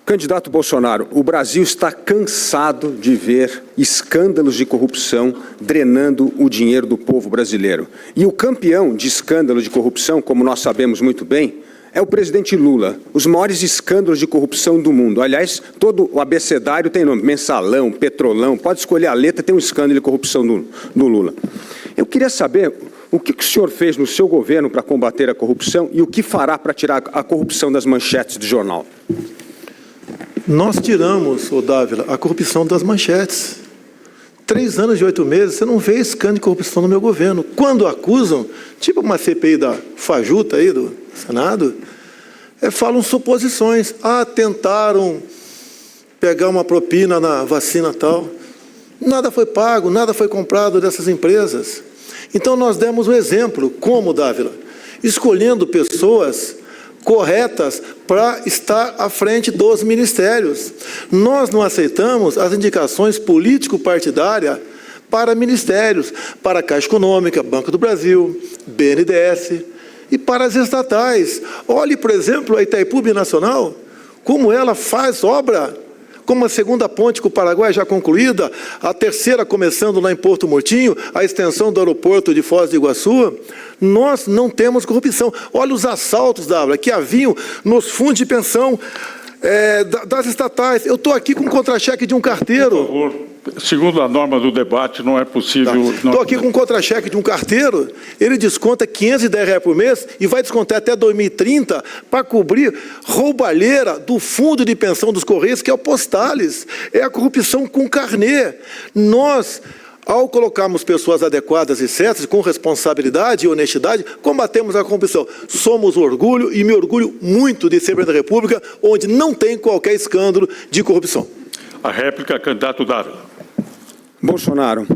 Candidato Bolsonaro, o Brasil está cansado de ver escândalos de corrupção drenando o dinheiro do povo brasileiro. E o campeão de escândalo de corrupção, como nós sabemos muito bem, é o presidente Lula. Os maiores escândalos de corrupção do mundo. Aliás, todo o abecedário tem nome. Mensalão, Petrolão, pode escolher a letra, tem um escândalo de corrupção do Lula. Eu queria saber o que o senhor fez no seu governo para combater a corrupção e o que fará para tirar a corrupção das manchetes do jornal. Nós tiramos, Dávila, a corrupção das manchetes. 3 anos e 8 meses, você não vê escândalo de corrupção no meu governo. Quando acusam, tipo uma CPI da Fajuta aí do Senado, falam suposições. Tentaram pegar uma propina na vacina tal. Nada foi pago, nada foi comprado dessas empresas. Então nós demos o exemplo, como, Dávila? Escolhendo pessoas corretas para estar à frente dos ministérios. Nós não aceitamos as indicações político-partidárias para ministérios, para a Caixa Econômica, Banco do Brasil, BNDES e para as estatais. Olhe, por exemplo, a Itaipu Binacional, como ela faz obra, como a segunda ponte com o Paraguai já concluída, a terceira começando lá em Porto Murtinho, a extensão do aeroporto de Foz do Iguaçu. Nós não temos corrupção. Olha os assaltos, Dávila, que haviam nos fundos de pensão das estatais. Eu estou aqui com um contra-cheque de um carteiro. Por favor. Segundo a norma do debate, não é possível... Estou aqui com um contra-cheque de um carteiro, ele desconta R$510 por mês e vai descontar até 2030 para cobrir roubalheira do fundo de pensão dos Correios, que é o Postales. É a corrupção com carnê. Nós, ao colocarmos pessoas adequadas e certas, com responsabilidade e honestidade, combatemos a corrupção. Somos orgulho e me orgulho muito de ser presidente da República, onde não tem qualquer escândalo de corrupção. A réplica, candidato Dávila. Bolsonaro,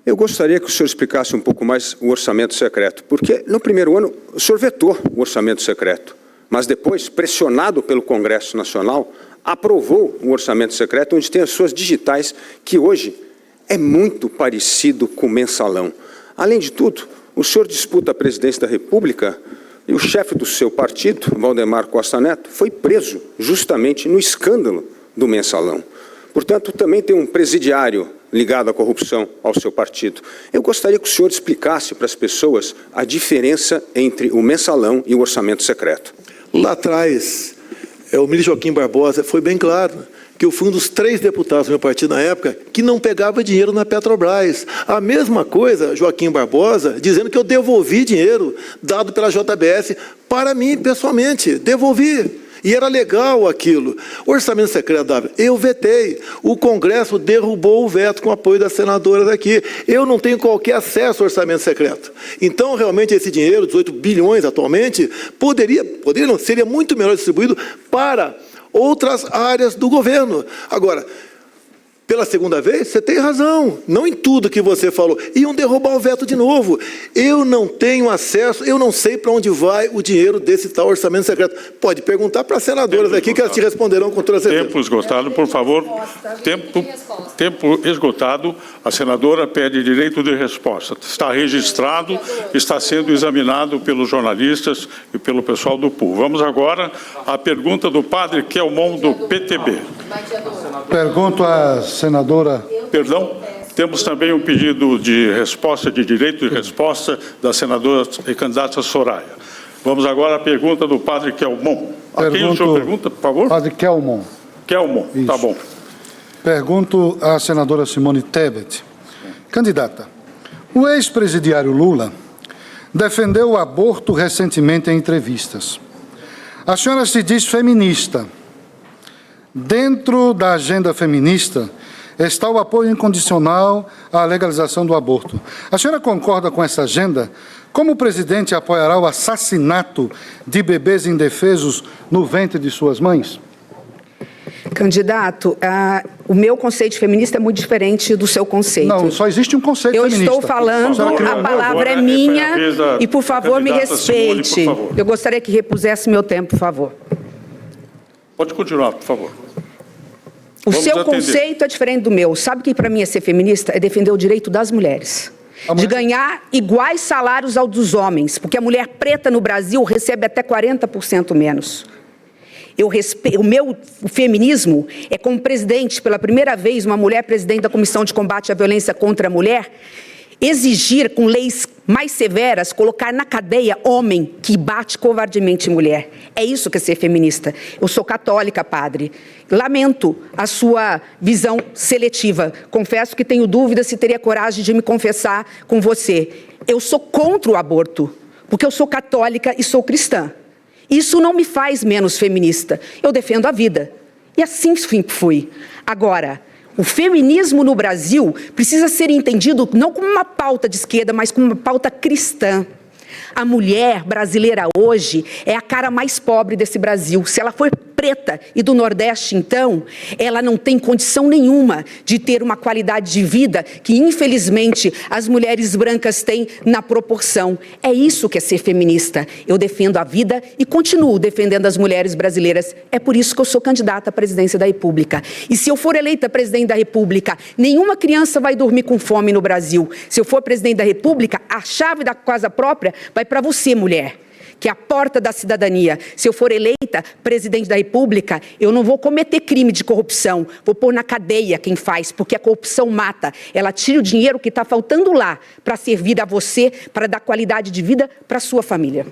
eu gostaria que o senhor explicasse um pouco mais o orçamento secreto, porque no primeiro ano o senhor vetou o orçamento secreto, mas depois, pressionado pelo Congresso Nacional, aprovou o orçamento secreto, onde tem as suas digitais, que hoje é muito parecido com o mensalão. Além de tudo, o senhor disputa a presidência da República e o chefe do seu partido, Valdemar Costa Neto, foi preso justamente no escândalo do mensalão. Portanto, também tem um presidiário ligado à corrupção ao seu partido. Eu gostaria que o senhor explicasse para as pessoas a diferença entre o mensalão e o orçamento secreto. Lá atrás, o ministro Joaquim Barbosa foi bem claro que eu fui um dos 3 deputados do meu partido na época que não pegava dinheiro na Petrobras. A mesma coisa, Joaquim Barbosa, dizendo que eu devolvi dinheiro dado pela JBS para mim, pessoalmente. Devolvi. E era legal aquilo. O orçamento secreto, Dávila, eu vetei. O Congresso derrubou o veto com o apoio das senadoras aqui. Eu não tenho qualquer acesso ao orçamento secreto. Então, realmente, esse dinheiro, 18 bilhões atualmente, poderia não, seria muito melhor distribuído para outras áreas do governo. Agora, pela segunda vez, você tem razão, não em tudo que você falou. Iam derrubar o veto de novo. Eu não tenho acesso, eu não sei para onde vai o dinheiro desse tal orçamento secreto. Pode perguntar para as senadoras aqui, que elas te responderão com toda certeza. Tempo esgotado, por favor. Tempo esgotado. A senadora pede direito de resposta. Está registrado, está sendo examinado pelos jornalistas e pelo pessoal do PUL. Vamos agora à pergunta do padre Kelmon, do PTB. Pergunto à senadora... Perdão? Temos também um pedido de resposta, de direito de resposta, da senadora e candidata Soraya. Vamos agora à pergunta do padre Kelmon. A quem o senhor pergunta, por favor? Padre Kelmon. Kelmon, tá bom. Pergunto à senadora Simone Tebet. Candidata, o ex-presidiário Lula defendeu o aborto recentemente em entrevistas. A senhora se diz feminista. Dentro da agenda feminista está o apoio incondicional à legalização do aborto. A senhora concorda com essa agenda? Como o presidente apoiará o assassinato de bebês indefesos no ventre de suas mães? Candidato, o meu conceito feminista é muito diferente do seu conceito. Não, só existe um conceito feminista. Eu estou falando, a palavra é minha e, por favor, me respeite. Eu gostaria que repusesse meu tempo, por favor. Pode continuar, por favor. O seu conceito é diferente do meu. Sabe o que para mim é ser feminista? É defender o direito das mulheres. De ganhar iguais salários aos dos homens, porque a mulher preta no Brasil recebe até 40% menos. O feminismo é como presidente, pela primeira vez, uma mulher presidente da Comissão de Combate à Violência contra a Mulher, exigir com leis mais severas, colocar na cadeia homem que bate covardemente mulher. É isso que é ser feminista. Eu sou católica, padre. Lamento a sua visão seletiva. Confesso que tenho dúvidas se teria coragem de me confessar com você. Eu sou contra o aborto, porque eu sou católica e sou cristã. Isso não me faz menos feminista. Eu defendo a vida. E assim fui. Agora, o feminismo no Brasil precisa ser entendido não como uma pauta de esquerda, mas como uma pauta cristã. A mulher brasileira hoje é a cara mais pobre desse Brasil. Se ela for preta e do Nordeste, então, ela não tem condição nenhuma de ter uma qualidade de vida que, infelizmente, as mulheres brancas têm na proporção. É isso que é ser feminista. Eu defendo a vida e continuo defendendo as mulheres brasileiras. É por isso que eu sou candidata à presidência da República. E se eu for eleita presidente da República, nenhuma criança vai dormir com fome no Brasil. Se eu for presidente da República, a chave da casa própria vai para você, mulher, que é a porta da cidadania. Se eu for eleita presidente da República, eu não vou cometer crime de corrupção, vou pôr na cadeia quem faz, porque a corrupção mata. Ela tira o dinheiro que está faltando lá para servir a você, para dar qualidade de vida para a sua família.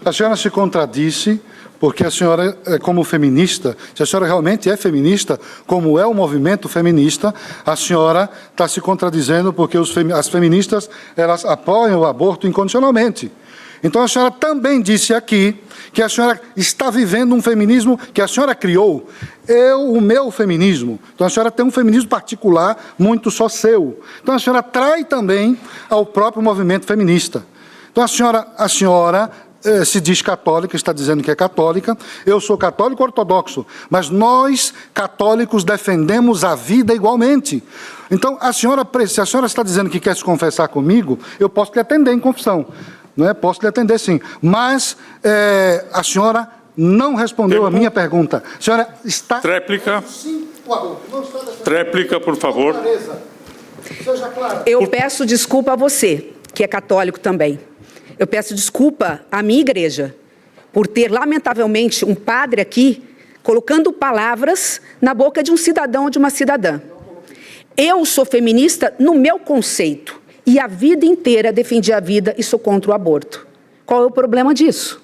A senhora se contradisse, porque a senhora, como feminista, se a senhora realmente é feminista, como é o movimento feminista, a senhora está se contradizendo porque as feministas, elas apoiam o aborto incondicionalmente. Então a senhora também disse aqui que a senhora está vivendo um feminismo que a senhora criou, o meu feminismo. Então a senhora tem um feminismo particular, muito só seu. Então a senhora trai também ao próprio movimento feminista. Então a senhora se diz católica, está dizendo que é católica, eu sou católico ortodoxo, mas nós, católicos, defendemos a vida igualmente. Então, se a senhora está dizendo que quer se confessar comigo, eu posso lhe atender em confissão, não é? Posso lhe atender sim, mas a senhora não respondeu a minha pergunta. A senhora está... Tréplica. Tréplica, por favor. Eu peço desculpa a você, que é católico também. Eu peço desculpa à minha igreja por ter, lamentavelmente, um padre aqui colocando palavras na boca de um cidadão ou de uma cidadã. Eu sou feminista no meu conceito e a vida inteira defendi a vida e sou contra o aborto. Qual é o problema disso?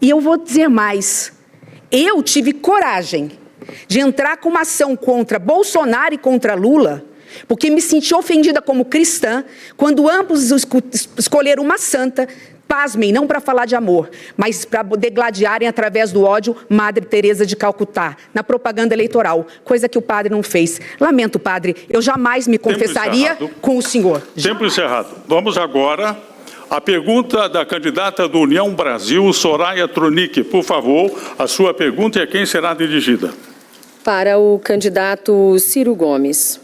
E eu vou dizer mais. Eu tive coragem de entrar com uma ação contra Bolsonaro e contra Lula, porque me senti ofendida como cristã, quando ambos escolheram uma santa, pasmem, não para falar de amor, mas para degladiarem através do ódio Madre Teresa de Calcutá, na propaganda eleitoral, coisa que o padre não fez. Lamento, padre, eu jamais me confessaria com o senhor. Tempo encerrado. Vamos agora à pergunta da candidata do União Brasil, Soraya Tronic. Por favor, a sua pergunta e a quem será dirigida? Para o candidato Ciro Gomes.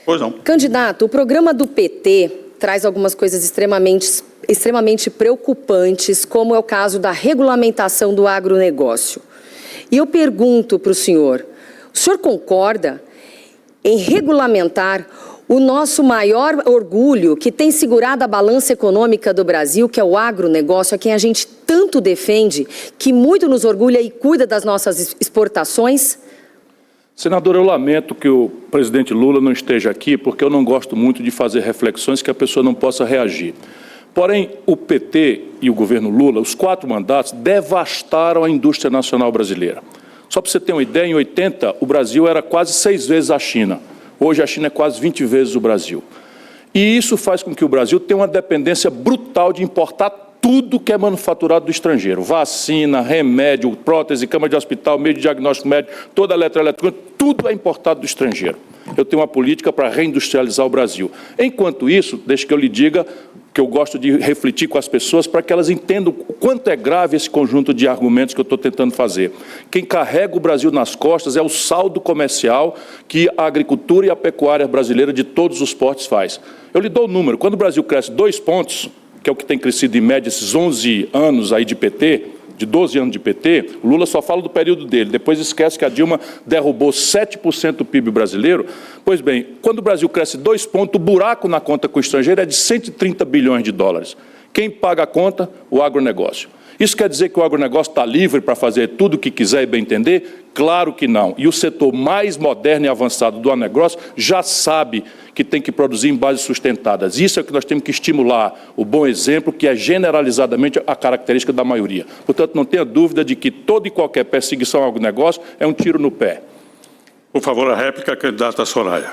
Pois não. Candidato, o programa do PT traz algumas coisas extremamente preocupantes, como é o caso da regulamentação do agronegócio. E eu pergunto para o senhor concorda em regulamentar o nosso maior orgulho, que tem segurado a balança econômica do Brasil, que é o agronegócio, a quem a gente tanto defende, que muito nos orgulha e cuida das nossas exportações? Senador, eu lamento que o presidente Lula não esteja aqui, porque eu não gosto muito de fazer reflexões que a pessoa não possa reagir. Porém, o PT e o governo Lula, os 4 mandatos, devastaram a indústria nacional brasileira. Só para você ter uma ideia, em 80, o Brasil era quase 6 vezes a China. Hoje, a China é quase 20 vezes o Brasil. E isso faz com que o Brasil tenha uma dependência brutal de importar tudo que é manufaturado do estrangeiro. Vacina, remédio, prótese, cama de hospital, meio de diagnóstico médico, toda a eletroeletrônica, tudo é importado do estrangeiro. Eu tenho uma política para reindustrializar o Brasil. Enquanto isso, deixe que eu lhe diga que eu gosto de refletir com as pessoas para que elas entendam o quanto é grave esse conjunto de argumentos que eu estou tentando fazer. Quem carrega o Brasil nas costas é o saldo comercial que a agricultura e a pecuária brasileira de todos os portes faz. Eu lhe dou o número. Quando o Brasil cresce 2 pontos, que é o que tem crescido em média esses 11 anos aí de PT, de 12 anos de PT, o Lula só fala do período dele, depois esquece que a Dilma derrubou 7% do PIB brasileiro. Pois bem, quando o Brasil cresce 2 pontos, o buraco na conta com o estrangeiro é de 130 bilhões de dólares. Quem paga a conta? O agronegócio. Isso quer dizer que o agronegócio está livre para fazer tudo o que quiser e bem entender? Claro que não. E o setor mais moderno e avançado do agronegócio já sabe que tem que produzir em bases sustentadas. Isso é o que nós temos que estimular, o bom exemplo, que é generalizadamente a característica da maioria. Portanto, não tenha dúvida de que toda e qualquer perseguição ao agronegócio é um tiro no pé. Por favor, a réplica, candidata Soraya.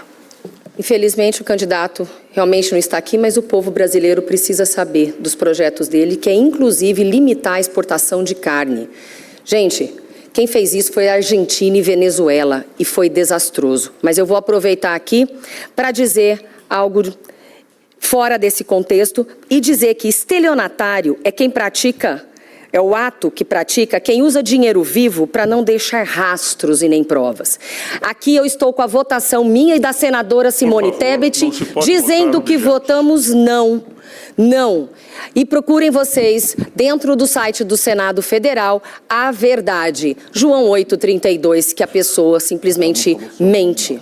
Infelizmente, o candidato realmente não está aqui, mas o povo brasileiro precisa saber dos projetos dele, que é, inclusive, limitar a exportação de carne. Gente, quem fez isso foi a Argentina e Venezuela, e foi desastroso. Mas eu vou aproveitar aqui para dizer algo fora desse contexto e dizer que estelionatário é quem pratica... É o ato que pratica quem usa dinheiro vivo para não deixar rastros e nem provas. Aqui eu estou com a votação minha e da senadora Simone Tebet, dizendo que votamos não. Não. E procurem vocês, dentro do site do Senado Federal, a verdade. João 8:32, que a pessoa simplesmente mente.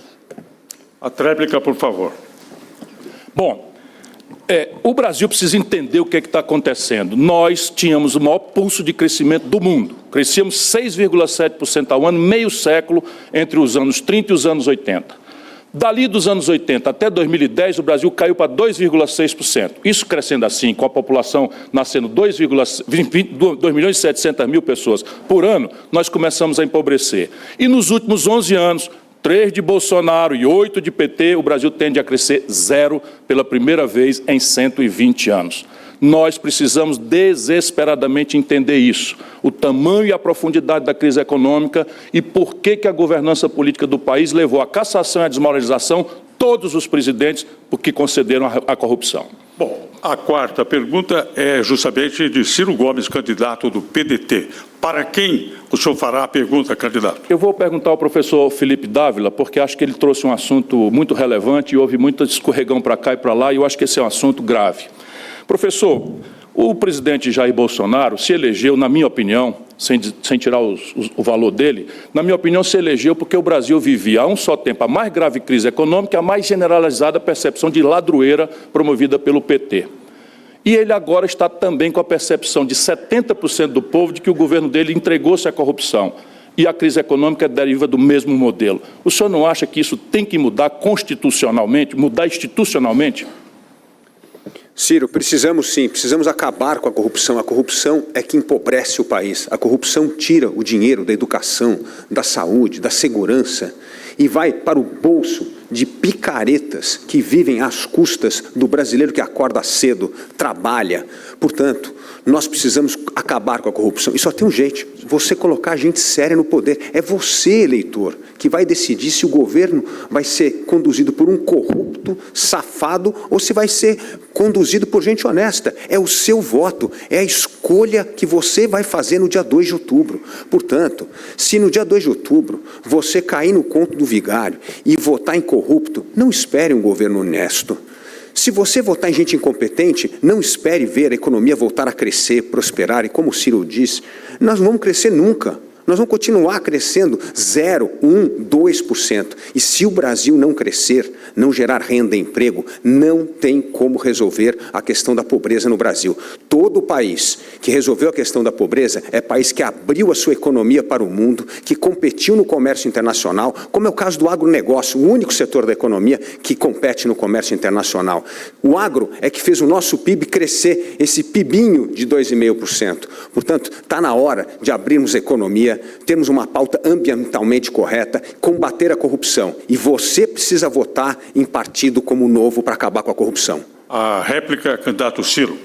A tréplica, por favor. Bom, o Brasil precisa entender o que está acontecendo. Nós tínhamos o maior pulso de crescimento do mundo. Crescíamos 6,7% ao ano, meio século, entre os anos 30 e os anos 80. Dali dos anos 80 até 2010, o Brasil caiu para 2,6%. Isso crescendo assim, com a população nascendo 2.700.000 pessoas por ano, nós começamos a empobrecer. E nos últimos 11 anos, 3 de Bolsonaro e 8 de PT, o Brasil tende a crescer 0 pela primeira vez em 120 anos. Nós precisamos desesperadamente entender isso, o tamanho e a profundidade da crise econômica e por que a governança política do país levou à cassação e à desmoralização todos os presidentes porque concederam a corrupção. Bom, a quarta pergunta é justamente de Ciro Gomes, candidato do PDT. Para quem o senhor fará a pergunta, candidato? Eu vou perguntar ao professor Felipe Dávila, porque acho que ele trouxe um assunto muito relevante e houve muito escorregão para cá e para lá, e eu acho que esse é um assunto grave. Professor, o presidente Jair Bolsonaro se elegeu, na minha opinião, sem tirar o valor dele, na minha opinião, se elegeu porque o Brasil vivia a um só tempo a mais grave crise econômica, a mais generalizada percepção de ladroeira promovida pelo PT. E ele agora está também com a percepção de 70% do povo de que o governo dele entregou-se à corrupção. E a crise econômica deriva do mesmo modelo. O senhor não acha que isso tem que mudar constitucionalmente, mudar institucionalmente? Ciro, precisamos sim, precisamos acabar com a corrupção. A corrupção é que empobrece o país. A corrupção tira o dinheiro da educação, da saúde, da segurança e vai para o bolso de picaretas que vivem às custas do brasileiro que acorda cedo, trabalha. Portanto, nós precisamos acabar com a corrupção. E só tem um jeito, você colocar gente séria no poder. É você, eleitor, que vai decidir se o governo vai ser conduzido por um corrupto, safado, ou se vai ser conduzido por gente honesta. É o seu voto, é a escolha que você vai fazer no dia 2 de outubro. Portanto, se no dia 2 de outubro você cair no conto do vigário e votar em corrupto, não espere um governo honesto. Se você votar em gente incompetente, não espere ver a economia voltar a crescer, prosperar. E como o Ciro disse, nós não vamos crescer nunca. Nós vamos continuar crescendo 0, 1, 2%. E se o Brasil não crescer, não gerar renda e emprego, não tem como resolver a questão da pobreza no Brasil. Todo país que resolveu a questão da pobreza é país que abriu a sua economia para o mundo, que competiu no comércio internacional, como é o caso do agronegócio, o único setor da economia que compete no comércio internacional. O agro é que fez o nosso PIB crescer, esse PIBinho de 2,5%. Portanto, está na hora de abrirmos a economia, termos uma pauta ambientalmente correta, combater a corrupção. E você precisa votar em partido como o Novo para acabar com a corrupção. A réplica, candidato Ciro.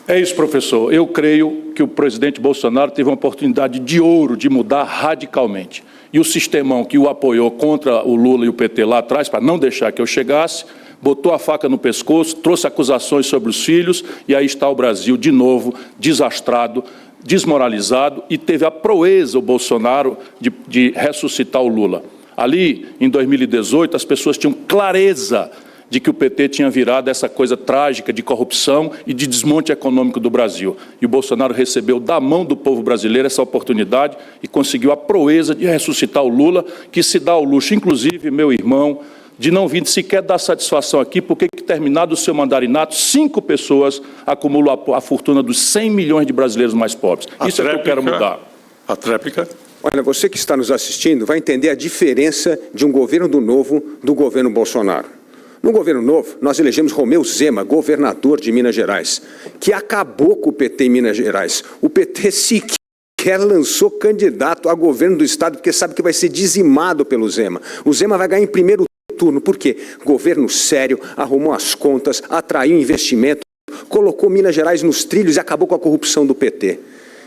É isso, professor. Eu creio que o presidente Bolsonaro teve uma oportunidade de ouro de mudar radicalmente. E o sistemão que o apoiou contra o Lula e o PT lá atrás, para não deixar que eu chegasse, botou a faca no pescoço, trouxe acusações sobre os filhos, e aí está o Brasil, de novo, desastrado, desmoralizado, e teve a proeza, o Bolsonaro, de ressuscitar o Lula. Ali, em 2018, as pessoas tinham clareza de que o PT tinha virado essa coisa trágica de corrupção e de desmonte econômico do Brasil. E o Bolsonaro recebeu da mão do povo brasileiro essa oportunidade e conseguiu a proeza de ressuscitar o Lula, que se dá ao luxo, inclusive, meu irmão, de não vir sequer dar satisfação aqui, porque, terminado o seu mandarinato, 5 pessoas acumulam a fortuna dos 100 milhões de brasileiros mais pobres. Isso é que eu quero mudar. A tréplica. Olha, você que está nos assistindo vai entender a diferença de um governo do Novo do governo Bolsonaro. No governo Novo, nós elegemos Romeu Zema, governador de Minas Gerais, que acabou com o PT em Minas Gerais. O PT sequer lançou candidato a governo do Estado, porque sabe que vai ser dizimado pelo Zema. O Zema vai ganhar em primeiro turno. Por quê? Governo sério, arrumou as contas, atraiu investimento, colocou Minas Gerais nos trilhos e acabou com a corrupção do PT.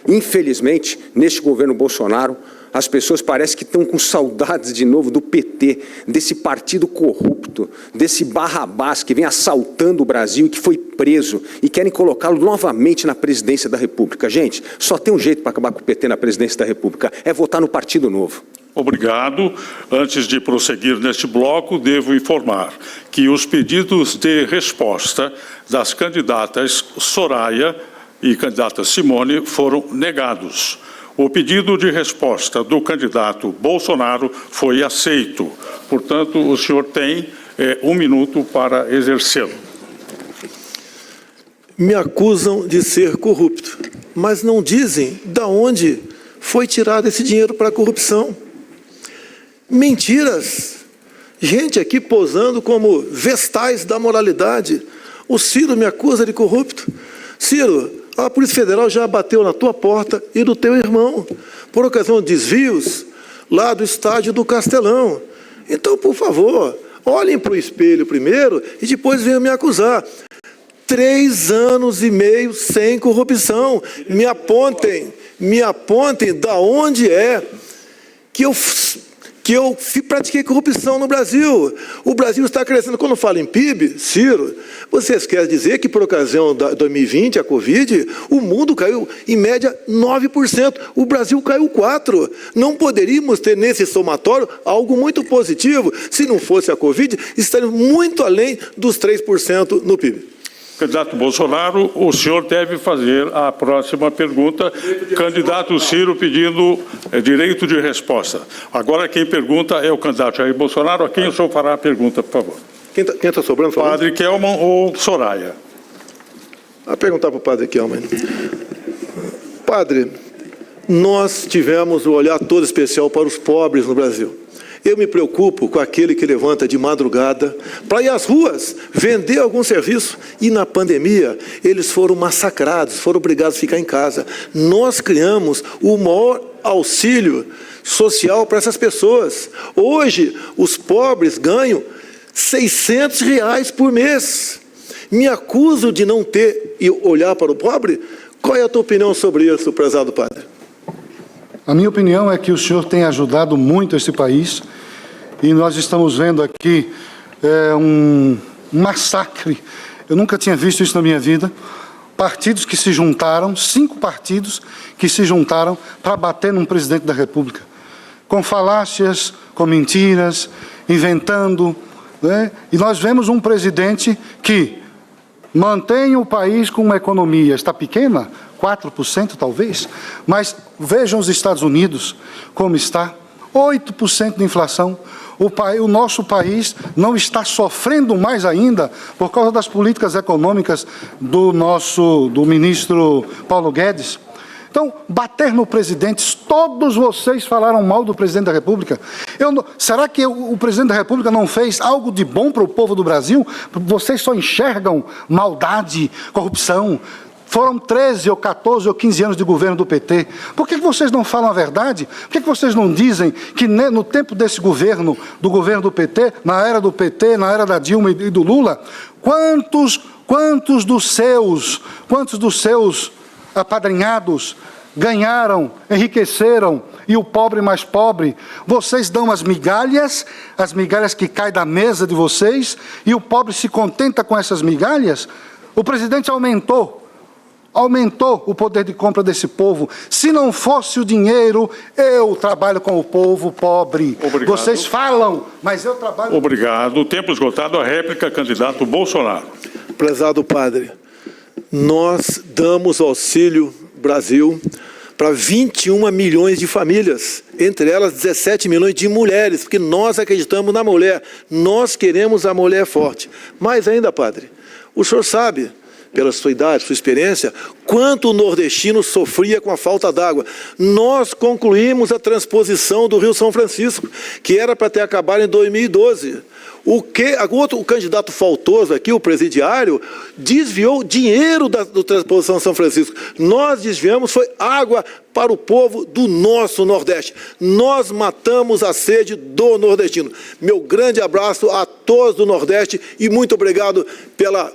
Infelizmente, neste governo Bolsonaro, as pessoas parecem que estão com saudades de novo do PT, desse partido corrupto, desse Barrabás que vem assaltando o Brasil e que foi preso e querem colocá-lo novamente na presidência da República. Gente, só tem um jeito para acabar com o PT na presidência da República, é votar no Partido Novo. Obrigado. Antes de prosseguir neste bloco, devo informar que os pedidos de resposta das candidatas Soraya e candidata Simone foram negados. O pedido de resposta do candidato Bolsonaro foi aceito. Portanto, o senhor tem 1 minuto para exercê-lo. Me acusam de ser corrupto, mas não dizem de onde foi tirado esse dinheiro para a corrupção. Mentiras. gente aqui posando como vestais da moralidade. O Ciro me acusa de corrupto. Ciro, a Polícia Federal já bateu na tua porta e do teu irmão, por ocasião de desvios lá do estádio do Castelão. Então, por favor, olhem para o espelho primeiro e depois venham me acusar. 3 anos e meio sem corrupção. Me apontem da onde é que eu pratiquei corrupção no Brasil. O Brasil está crescendo. Quando falo em PIB, Ciro, vocês querem dizer que por ocasião da 2020, a Covid, o mundo caiu em média 9%, o Brasil caiu 4%. Não poderíamos ter nesse somatório algo muito positivo. Se não fosse a Covid, estaríamos muito além dos 3% no PIB. Candidato Bolsonaro, o senhor deve fazer a próxima pergunta. Candidato Ciro pedindo direito de resposta. Agora quem pergunta é o candidato Jair Bolsonaro. A quem o senhor fará a pergunta, por favor? Quem está sobrando? Padre Kelman ou Soraya? A perguntar para o Padre Kelman. Padre, nós tivemos um olhar todo especial para os pobres no Brasil. Eu me preocupo com aquele que levanta de madrugada para ir às ruas vender algum serviço. E na pandemia, eles foram massacrados, foram obrigados a ficar em casa. Nós criamos o maior auxílio social para essas pessoas. Hoje, os pobres ganham R$ 600 por mês. Me acuso de não ter e olhar para o pobre? Qual é a tua opinião sobre isso, prezado padre? A minha opinião é que o senhor tem ajudado muito esse país e nós estamos vendo aqui um massacre. Eu nunca tinha visto isso na minha vida. Partidos que se juntaram, 5 partidos que se juntaram para bater num presidente da República. Com falácias, com mentiras, inventando, né? E nós vemos um presidente que mantém o país com uma economia, está pequena, 4% talvez, mas vejam os Estados Unidos como está, 8% de inflação. O nosso país não está sofrendo mais ainda por causa das políticas econômicas do ministro Paulo Guedes. Então, bater no presidente, todos vocês falaram mal do presidente da República. Será que o presidente da República não fez algo de bom para o povo do Brasil? Vocês só enxergam maldade, corrupção. Foram 13 ou 14 ou 15 anos de governo do PT. Por que vocês não falam a verdade? Por que vocês não dizem que no tempo desse governo, do governo do PT, na era do PT, na era da Dilma e do Lula, quantos dos seus apadrinhados ganharam, enriqueceram, e o pobre mais pobre? Vocês dão as migalhas que caem da mesa de vocês, e o pobre se contenta com essas migalhas? O presidente aumentou o poder de compra desse povo. Se não fosse o dinheiro, eu trabalho com o povo pobre. Obrigado. Vocês falam, mas eu trabalho... Obrigado. O tempo esgotado, a réplica, candidato Bolsonaro. Prezado padre, nós damos auxílio Brasil para 21 milhões de famílias, entre elas 17 milhões de mulheres, porque nós acreditamos na mulher, nós queremos a mulher forte. Mais ainda, padre, o senhor sabe, pela sua idade, sua experiência, quanto o nordestino sofria com a falta d'água. Nós concluímos a transposição do Rio São Francisco, que era para ter acabado em 2012. O candidato faltoso aqui, o presidiário, desviou dinheiro da transposição São Francisco. Nós desviamos, foi água para o povo do nosso Nordeste. Nós matamos a sede do nordestino. Meu grande abraço a todos do Nordeste e muito obrigado pela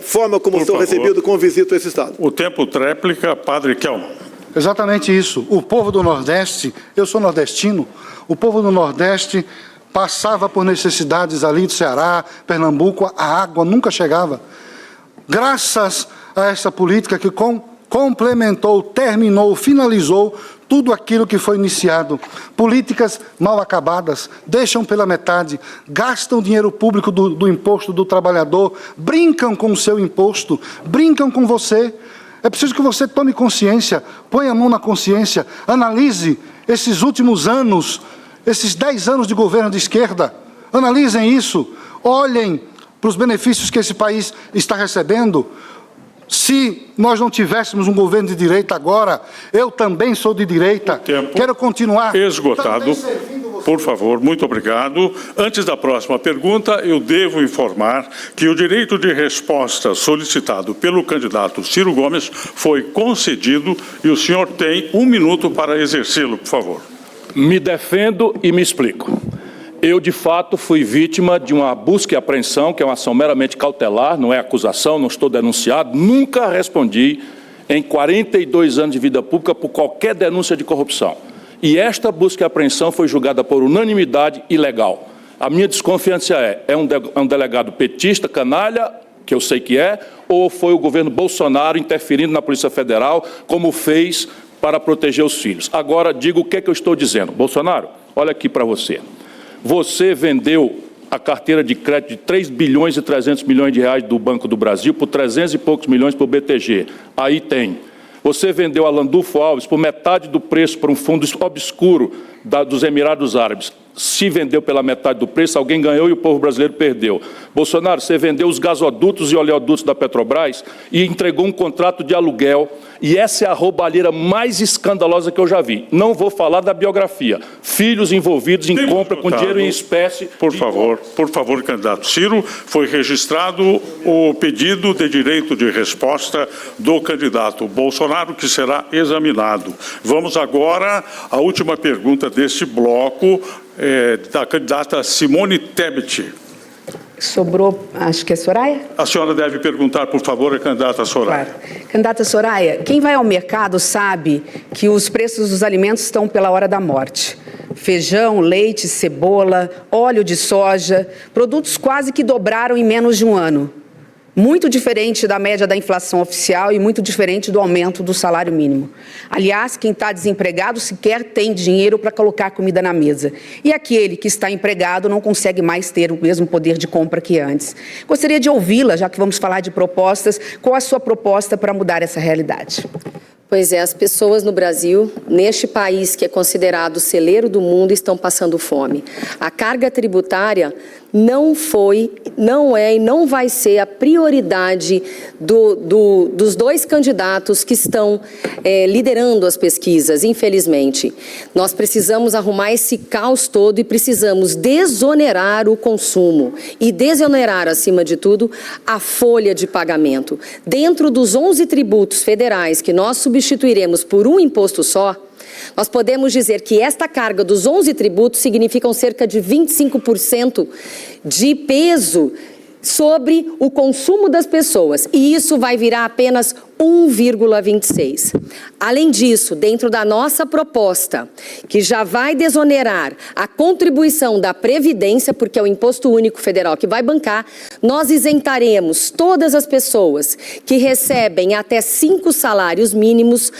forma como são recebidos com visita a esse estado. O tempo tréplica, padre Kelman. Exatamente isso. O povo do Nordeste, eu sou nordestino, o povo do Nordeste passava por necessidades ali do Ceará, Pernambuco, a água nunca chegava. Graças a essa política que complementou, terminou, finalizou tudo aquilo que foi iniciado. Políticas mal acabadas, deixam pela metade, gastam dinheiro público do imposto do trabalhador, brincam com o seu imposto, brincam com você. É preciso que você tome consciência, ponha a mão na consciência, analise esses últimos anos, esses 10 anos de governo de esquerda. Analisem isso, olhem para os benefícios que esse país está recebendo. Se nós não tivéssemos um governo de direita agora, eu também sou de direita, quero continuar esgotado. servindo Por favor, muito obrigado. Antes da próxima pergunta, eu devo informar que o direito de resposta solicitado pelo candidato Ciro Gomes foi concedido e o senhor tem 1 minuto para exercê-lo, por favor. Me defendo e me explico. Eu, de fato, fui vítima de uma busca e apreensão, que é uma ação meramente cautelar, não é acusação, não estou denunciado, nunca respondi em 42 anos de vida pública por qualquer denúncia de corrupção. E esta busca e apreensão foi julgada por unanimidade ilegal. A minha desconfiança é um delegado petista, canalha, que eu sei que é, ou foi o governo Bolsonaro interferindo na Polícia Federal, como fez para proteger os filhos. Agora, digo o que é que eu estou dizendo. Bolsonaro, olha aqui para você. Você vendeu a carteira de crédito de 3 bilhões e 300 milhões de reais do Banco do Brasil por 300 e poucos milhões para o BTG. Aí tem. Você vendeu a Landulfo Alves por metade do preço para um fundo obscuro dos Emirados Árabes. Se vendeu pela metade do preço, alguém ganhou e o povo brasileiro perdeu. Bolsonaro, você vendeu os gasodutos e oleodutos da Petrobras e entregou um contrato de aluguel. E essa é a roubalheira mais escandalosa que eu já vi. Não vou falar da biografia. Filhos envolvidos em compra com dinheiro em espécie. Por favor, candidato Ciro, foi registrado o pedido de direito de resposta do candidato Bolsonaro, que será examinado. Vamos agora à última pergunta deste bloco, da candidata Simone Tebet. Sobrou, acho que é Soraya? A senhora deve perguntar, por favor, a candidata Soraya. Claro. Candidata Soraya, quem vai ao mercado sabe que os preços dos alimentos estão pela hora da morte. Feijão, leite, cebola, óleo de soja, produtos quase que dobraram em menos de um ano. Muito diferente da média da inflação oficial e muito diferente do aumento do salário mínimo. Aliás, quem está desempregado sequer tem dinheiro para colocar comida na mesa. E aquele que está empregado não consegue mais ter o mesmo poder de compra que antes. Gostaria de ouvi-la, já que vamos falar de propostas, qual a sua proposta para mudar essa realidade? Pois é, as pessoas no Brasil, neste país que é considerado o celeiro do mundo, estão passando fome. A carga tributária não foi, não é e não vai ser a prioridade dos dois candidatos que estão liderando as pesquisas, infelizmente. Nós precisamos arrumar esse caos todo e precisamos desonerar o consumo e desonerar, acima de tudo, a folha de pagamento. Dentro dos 11 tributos federais que nós substituiremos por um imposto só, nós podemos dizer que esta carga dos 11 tributos significam cerca de 25% de peso sobre o consumo das pessoas, e isso vai virar apenas 1,26. Além disso, dentro da nossa proposta, que já vai desonerar a contribuição da Previdência, porque é o Imposto Único Federal que vai bancar, nós isentaremos todas as pessoas que recebem até 5 salários mínimos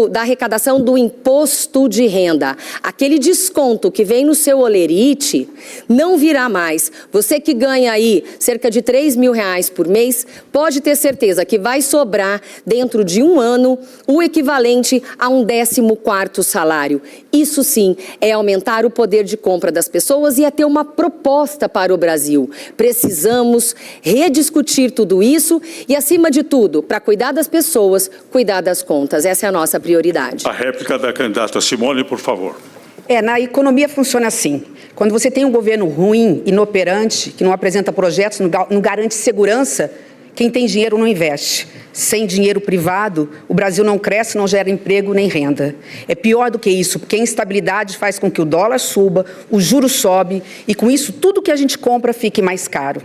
da arrecadação do imposto de renda. Aquele desconto que vem no seu olerite não virá mais. Você que ganha aí cerca de R$3.000 por mês, pode ter certeza que vai sobrar dentro de um ano o equivalente a um 14º salário. Isso sim é aumentar o poder de compra das pessoas e é ter uma proposta para o Brasil. Precisamos rediscutir tudo isso e, acima de tudo, para cuidar das pessoas, cuidar das contas. Essa é a nossa prioridade. A réplica da candidata Simone, por favor. Na economia funciona assim. Quando você tem um governo ruim, inoperante, que não apresenta projetos, não garante segurança, quem tem dinheiro não investe. Sem dinheiro privado, o Brasil não cresce, não gera emprego nem renda. É pior do que isso, porque a instabilidade faz com que o dólar suba, o juro sobe e, com isso, tudo que a gente compra fique mais caro.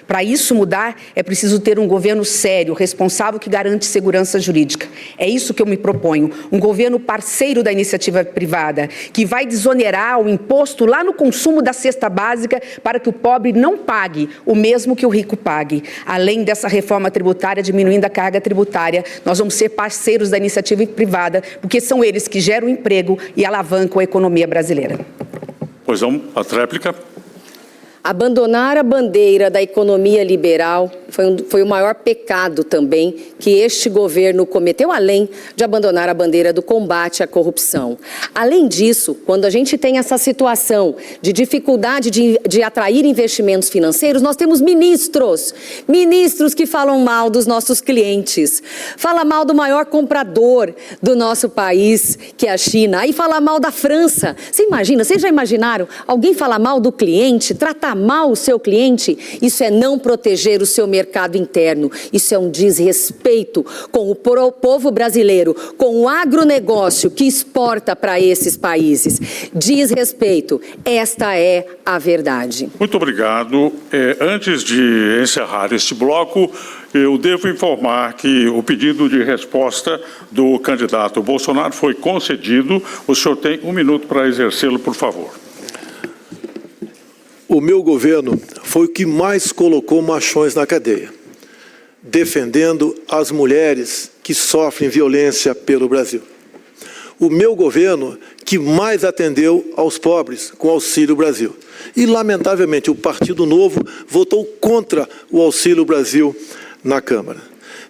Para isso mudar, é preciso ter um governo sério, responsável, que garante segurança jurídica. É isso que eu me proponho, um governo parceiro da iniciativa privada, que vai desonerar o imposto lá no consumo da cesta básica para que o pobre não pague o mesmo que o rico pague. Além dessa reforma tributária, diminuindo a carga tributária, nós vamos ser parceiros da iniciativa privada, porque são eles que geram emprego e alavancam a economia brasileira. Pois não, a réplica. Abandonar a bandeira da economia liberal foi o maior pecado também que este governo cometeu, além de abandonar a bandeira do combate à corrupção. Além disso, quando a gente tem essa situação de dificuldade de atrair investimentos financeiros, nós temos ministros que falam mal dos nossos clientes, fala mal do maior comprador do nosso país, que é a China, aí fala mal da França. Vocês já imaginaram alguém falar mal do cliente, tratar mal o seu cliente? Isso é não proteger o seu mercado interno, isso é um desrespeito com o povo brasileiro, com o agronegócio que exporta para esses países. Desrespeito, esta é a verdade. Muito obrigado. Antes de encerrar este bloco, eu devo informar que o pedido de resposta do candidato Bolsonaro foi concedido. O senhor tem 1 minuto para exercê-lo, por favor. O meu governo foi o que mais colocou machões na cadeia, defendendo as mulheres que sofrem violência pelo Brasil. O meu governo que mais atendeu aos pobres com o Auxílio Brasil. E, lamentavelmente, o Partido Novo votou contra o Auxílio Brasil na Câmara.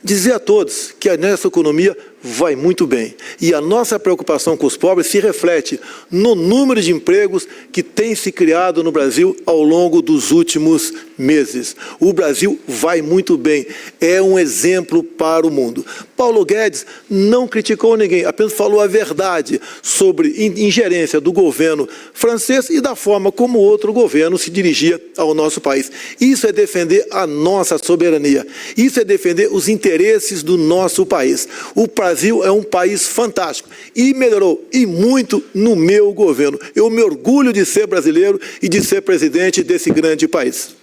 Dizer a todos que a nossa economia vai muito bem. E a nossa preocupação com os pobres se reflete no número de empregos que tem se criado no Brasil ao longo dos últimos meses. O Brasil vai muito bem. É um exemplo para o mundo. Paulo Guedes não criticou ninguém, apenas falou a verdade sobre ingerência do governo francês e da forma como outro governo se dirigia ao nosso país. Isso é defender a nossa soberania. Isso é defender os interesses do nosso país. O Brasil é um país fantástico e melhorou, e muito, no meu governo. Eu me orgulho de ser brasileiro e de ser presidente desse grande país.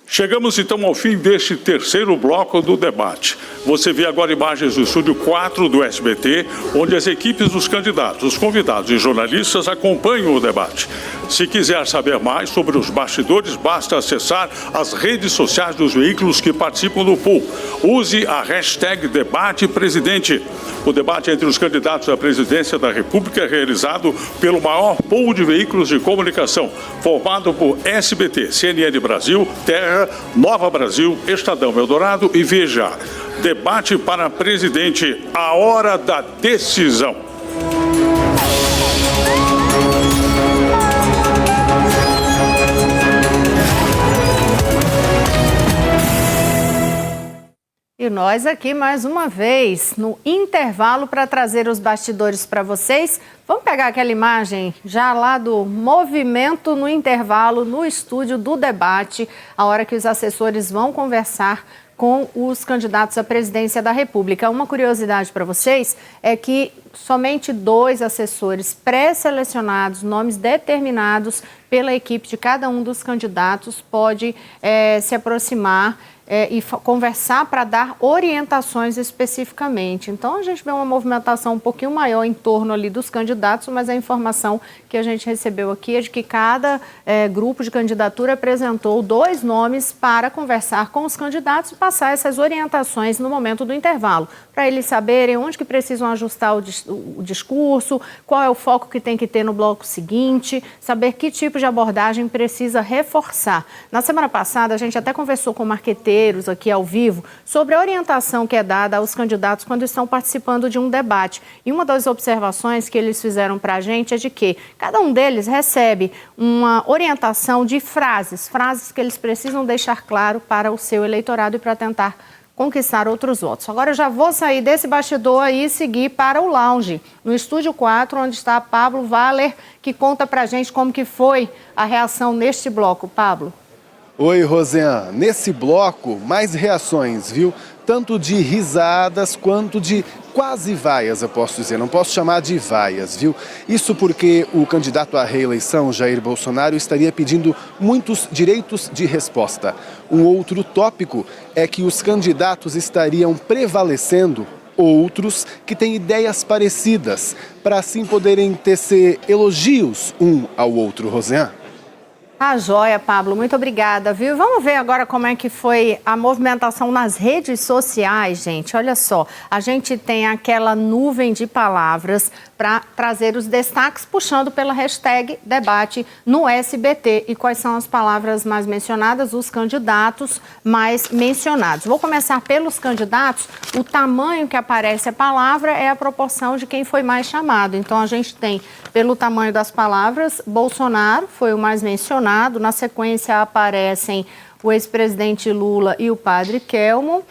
Chegamos então ao fim deste terceiro bloco do debate. Você vê agora imagens do estúdio 4 do SBT, onde as equipes dos candidatos, os convidados e jornalistas acompanham o debate. Se quiser saber mais sobre os bastidores, basta acessar as redes sociais dos veículos que participam do pool. Use a hashtag #DebatePresidente. O debate entre os candidatos à presidência da República é realizado pelo maior pool de veículos de comunicação, formado por SBT, CNN Brasil, Terra, Nova Brasil, Estadão Eldorado e Veja. Debate para presidente, a hora da decisão. E nós aqui, mais uma vez, no intervalo para trazer os bastidores para vocês. Vamos pegar aquela imagem já lá do movimento no intervalo, no estúdio do debate, a hora que os assessores vão conversar com os candidatos à presidência da República. Uma curiosidade para vocês é que somente 2 assessores pré-selecionados, nomes determinados pela equipe de cada um dos candidatos, pode se aproximar e conversar para dar orientações especificamente. Então, a gente vê uma movimentação um pouquinho maior em torno ali dos candidatos, mas a informação que a gente recebeu aqui é de que cada grupo de candidatura apresentou 2 nomes para conversar com os candidatos e passar essas orientações no momento do intervalo, para eles saberem onde que precisam ajustar o discurso, qual é o foco que tem que ter no bloco seguinte, saber que tipo de abordagem precisa reforçar. Na semana passada, a gente até conversou com marqueteiros aqui ao vivo sobre a orientação que é dada aos candidatos quando estão participando de um debate. E uma das observações que eles fizeram para a gente é de que cada um deles recebe uma orientação de frases que eles precisam deixar claro para o seu eleitorado e para tentar conquistar outros votos. Agora eu já vou sair desse bastidor aí e seguir para o lounge, no estúdio 4, onde está Pablo Valer, que conta para a gente como que foi a reação neste bloco. Pablo. Oi, Rosiane. Nesse bloco, mais reações, viu? Tanto de risadas quanto de quase vaias, eu posso dizer. Não posso chamar de vaias, viu? Isso porque o candidato à reeleição, Jair Bolsonaro, estaria pedindo muitos direitos de resposta. Um outro tópico é que os candidatos estariam prevalecendo outros que têm ideias parecidas, para assim poderem tecer elogios um ao outro, Rosiane. Tá joia, Pablo. Muito obrigada, viu? Vamos ver agora como é que foi a movimentação nas redes sociais, gente. Olha só, a gente tem aquela nuvem de palavras para trazer os destaques, puxando pela hashtag debate no SBT. E quais são as palavras mais mencionadas, os candidatos mais mencionados. Vou começar pelos candidatos. O tamanho que aparece a palavra é a proporção de quem foi mais chamado. Então, a gente tem, pelo tamanho das palavras, Bolsonaro foi o mais mencionado. Na sequência, aparecem o ex-presidente Lula e o padre Kelmo.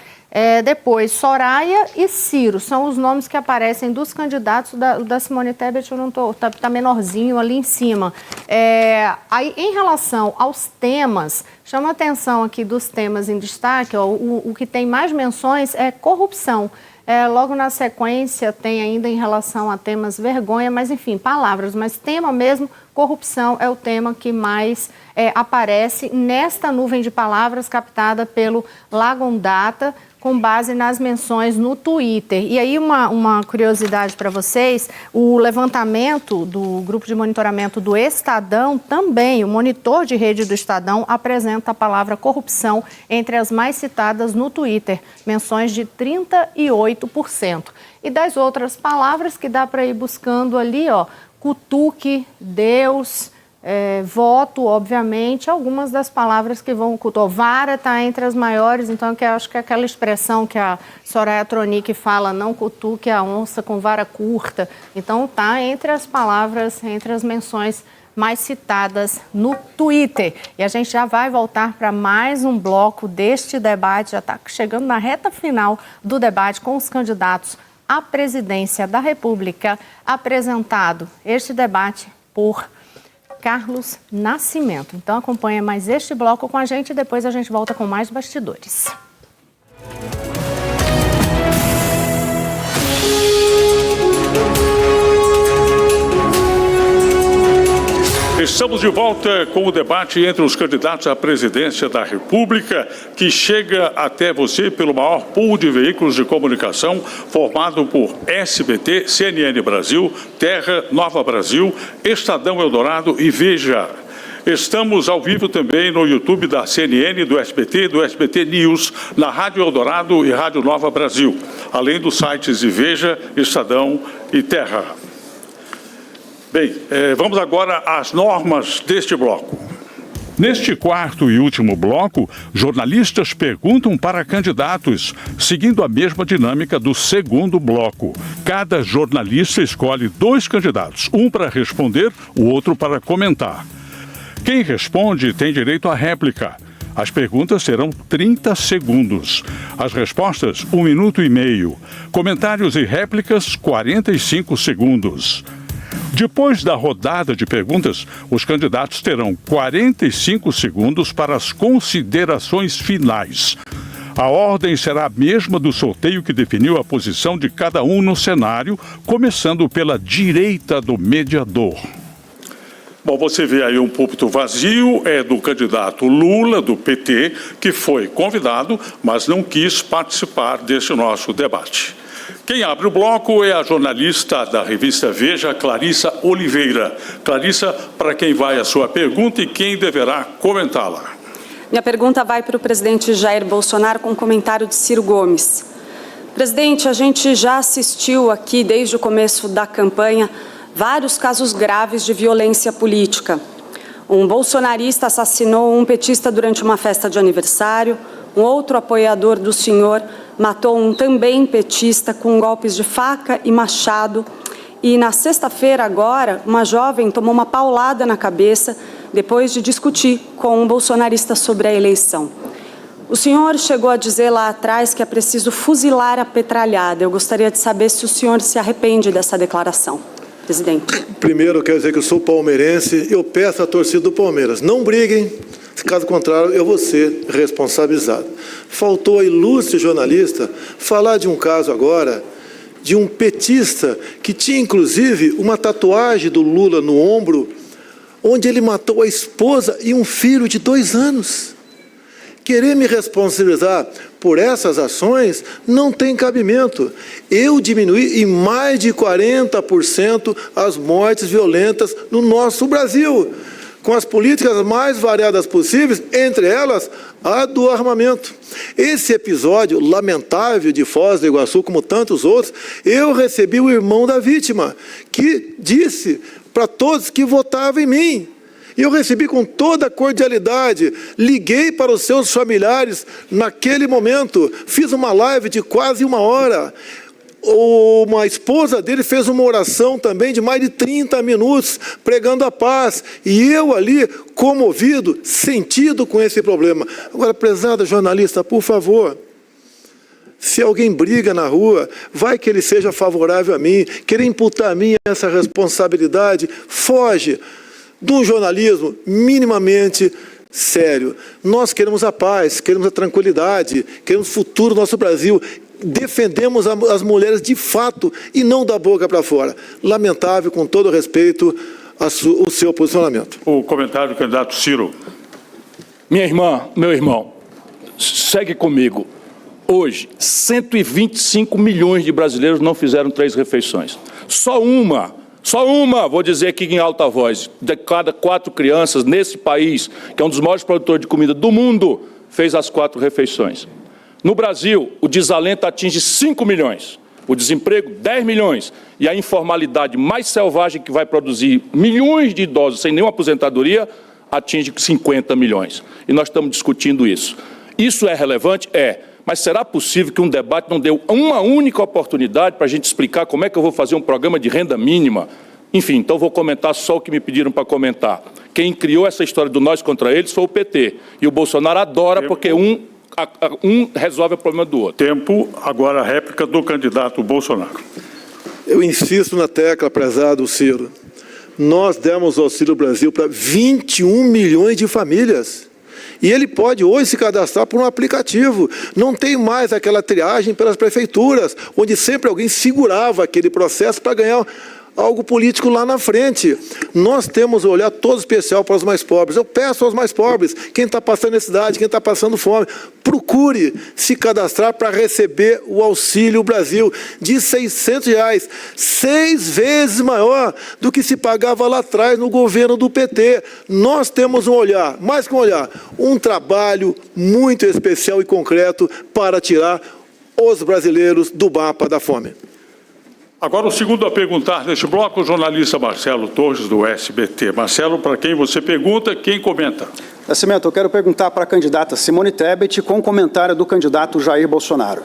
Depois, Soraya e Ciro, são os nomes que aparecem dos candidatos. Da Simone Tebet, eu não estou, tá menorzinho ali em cima. Aí, em relação aos temas, chama a atenção aqui dos temas em destaque, ó, o que tem mais menções é corrupção. Logo na sequência, tem ainda em relação a temas vergonha, mas enfim, palavras, mas tema mesmo, corrupção é o tema que mais aparece nesta nuvem de palavras captada pelo Lagondata, com base nas menções no Twitter. E aí uma curiosidade para vocês, o levantamento do grupo de monitoramento do Estadão também, o monitor de rede do Estadão apresenta a palavra corrupção entre as mais citadas no Twitter, menções de 38%. E das outras palavras que dá para ir buscando ali, ó, cutuque, Deus, voto, obviamente, algumas das palavras que vão cultuar. Vara está entre as maiores, então que eu acho que é aquela expressão que a Soraya Tronic fala, não cutuque a onça com vara curta. Então está entre as palavras, entre as menções mais citadas no Twitter. E a gente já vai voltar para mais um bloco deste debate, já está chegando na reta final do debate com os candidatos à presidência da República, apresentado este debate por Carlos Nascimento. Então acompanha mais este bloco com a gente e depois a gente volta com mais bastidores. Estamos de volta com o debate entre os candidatos à presidência da República, que chega até você pelo maior pool de veículos de comunicação formado por SBT, CNN Brasil, Terra, Nova Brasil, Estadão Eldorado e Veja. Estamos ao vivo também no YouTube da CNN, do SBT News, na Rádio Eldorado e Rádio Nova Brasil, além dos sites de Veja, Estadão e Terra. Bem, vamos agora às normas deste bloco. Neste quarto e último bloco, jornalistas perguntam para candidatos, seguindo a mesma dinâmica do segundo bloco. Cada jornalista escolhe 2 candidatos, um para responder, o outro para comentar. Quem responde tem direito à réplica. As perguntas serão 30 segundos. As respostas, 1 minuto e meio. Comentários e réplicas, 45 segundos. Depois da rodada de perguntas, os candidatos terão 45 segundos para as considerações finais. A ordem será a mesma do sorteio que definiu a posição de cada um no cenário, começando pela direita do mediador. Bom, você vê aí um púlpito vazio, é do candidato Lula, do PT, que foi convidado, mas não quis participar desse nosso debate. Quem abre o bloco é a jornalista da revista Veja, Clarissa Oliveira. Clarissa, para quem vai a sua pergunta e quem deverá comentá-la? Minha pergunta vai para o presidente Jair Bolsonaro com um comentário de Ciro Gomes. Presidente, a gente já assistiu aqui, desde o começo da campanha, vários casos graves de violência política. Um bolsonarista assassinou um petista durante uma festa de aniversário, um outro apoiador do senhor matou um também petista com golpes de faca e machado. E na sexta-feira agora, uma jovem tomou uma paulada na cabeça depois de discutir com um bolsonarista sobre a eleição. O senhor chegou a dizer lá atrás que é preciso fuzilar a petralhada. Eu gostaria de saber se o senhor se arrepende dessa declaração, presidente. Primeiro, eu quero dizer que eu sou palmeirense. Eu peço à torcida do Palmeiras, não briguem. Caso contrário, eu vou ser responsabilizado. Faltou a ilustre jornalista falar de um caso agora, de um petista que tinha, inclusive, uma tatuagem do Lula no ombro, onde ele matou a esposa e um filho de 2 anos. Querer me responsabilizar por essas ações não tem cabimento. Eu diminuí em mais de 40% as mortes violentas no nosso Brasil. com as políticas mais variadas possíveis, entre elas a do armamento. Esse episódio lamentável de Foz do Iguaçu, como tantos outros, eu recebi o irmão da vítima, que disse para todos que votavam em mim. E eu recebi com toda a cordialidade, liguei para os seus familiares naquele momento, fiz uma live de quase 1 hora. Uma esposa dele fez uma oração também de mais de 30 minutos, pregando a paz. E eu ali, comovido, sentido com esse problema. Agora, prezada jornalista, por favor, se alguém briga na rua, vai que ele seja favorável a mim, querer imputar a mim essa responsabilidade, foge de um jornalismo minimamente sério. Nós queremos a paz, queremos a tranquilidade, queremos o futuro do nosso Brasil. Defendemos as mulheres de fato e não da boca para fora. Lamentável, com todo respeito, o seu posicionamento. O comentário do candidato Ciro. Minha irmã, meu irmão, segue comigo. Hoje, 125 milhões de brasileiros não fizeram 3 refeições. Só uma, vou dizer aqui em alta voz, de cada 4 crianças nesse país, que é um dos maiores produtores de comida do mundo, fez as 4 refeições. No Brasil, o desalento atinge 5 milhões, o desemprego 10 milhões e a informalidade mais selvagem, que vai produzir milhões de idosos sem nenhuma aposentadoria, atinge 50 milhões. E nós estamos discutindo isso. Isso é relevante? É. Mas será possível que um debate não deu uma única oportunidade para a gente explicar como é que eu vou fazer um programa de renda mínima? Enfim, então vou comentar só o que me pediram para comentar. Quem criou essa história do nós contra eles foi o PT. E o Bolsonaro adora porque um resolve o problema do outro. Tempo, agora a réplica do candidato Bolsonaro. Eu insisto na tecla, prezado Ciro. Nós demos o Auxílio Brasil para 21 milhões de famílias. E ele pode hoje se cadastrar por um aplicativo. Não tem mais aquela triagem pelas prefeituras, onde sempre alguém segurava aquele processo para ganhar algo político lá na frente. Nós temos um olhar todo especial para os mais pobres. Eu peço aos mais pobres, quem está passando necessidade, quem está passando fome, procure se cadastrar para receber o Auxílio Brasil de R$600, 6 vezes maior do que se pagava lá atrás no governo do PT. Nós temos um olhar, mais que um olhar, um trabalho muito especial e concreto para tirar os brasileiros do mapa da fome. Agora, o segundo a perguntar neste bloco, o jornalista Marcelo Torres, do SBT. Marcelo, para quem você pergunta, quem comenta? Nascimento, eu quero perguntar para a candidata Simone Tebet com o comentário do candidato Jair Bolsonaro.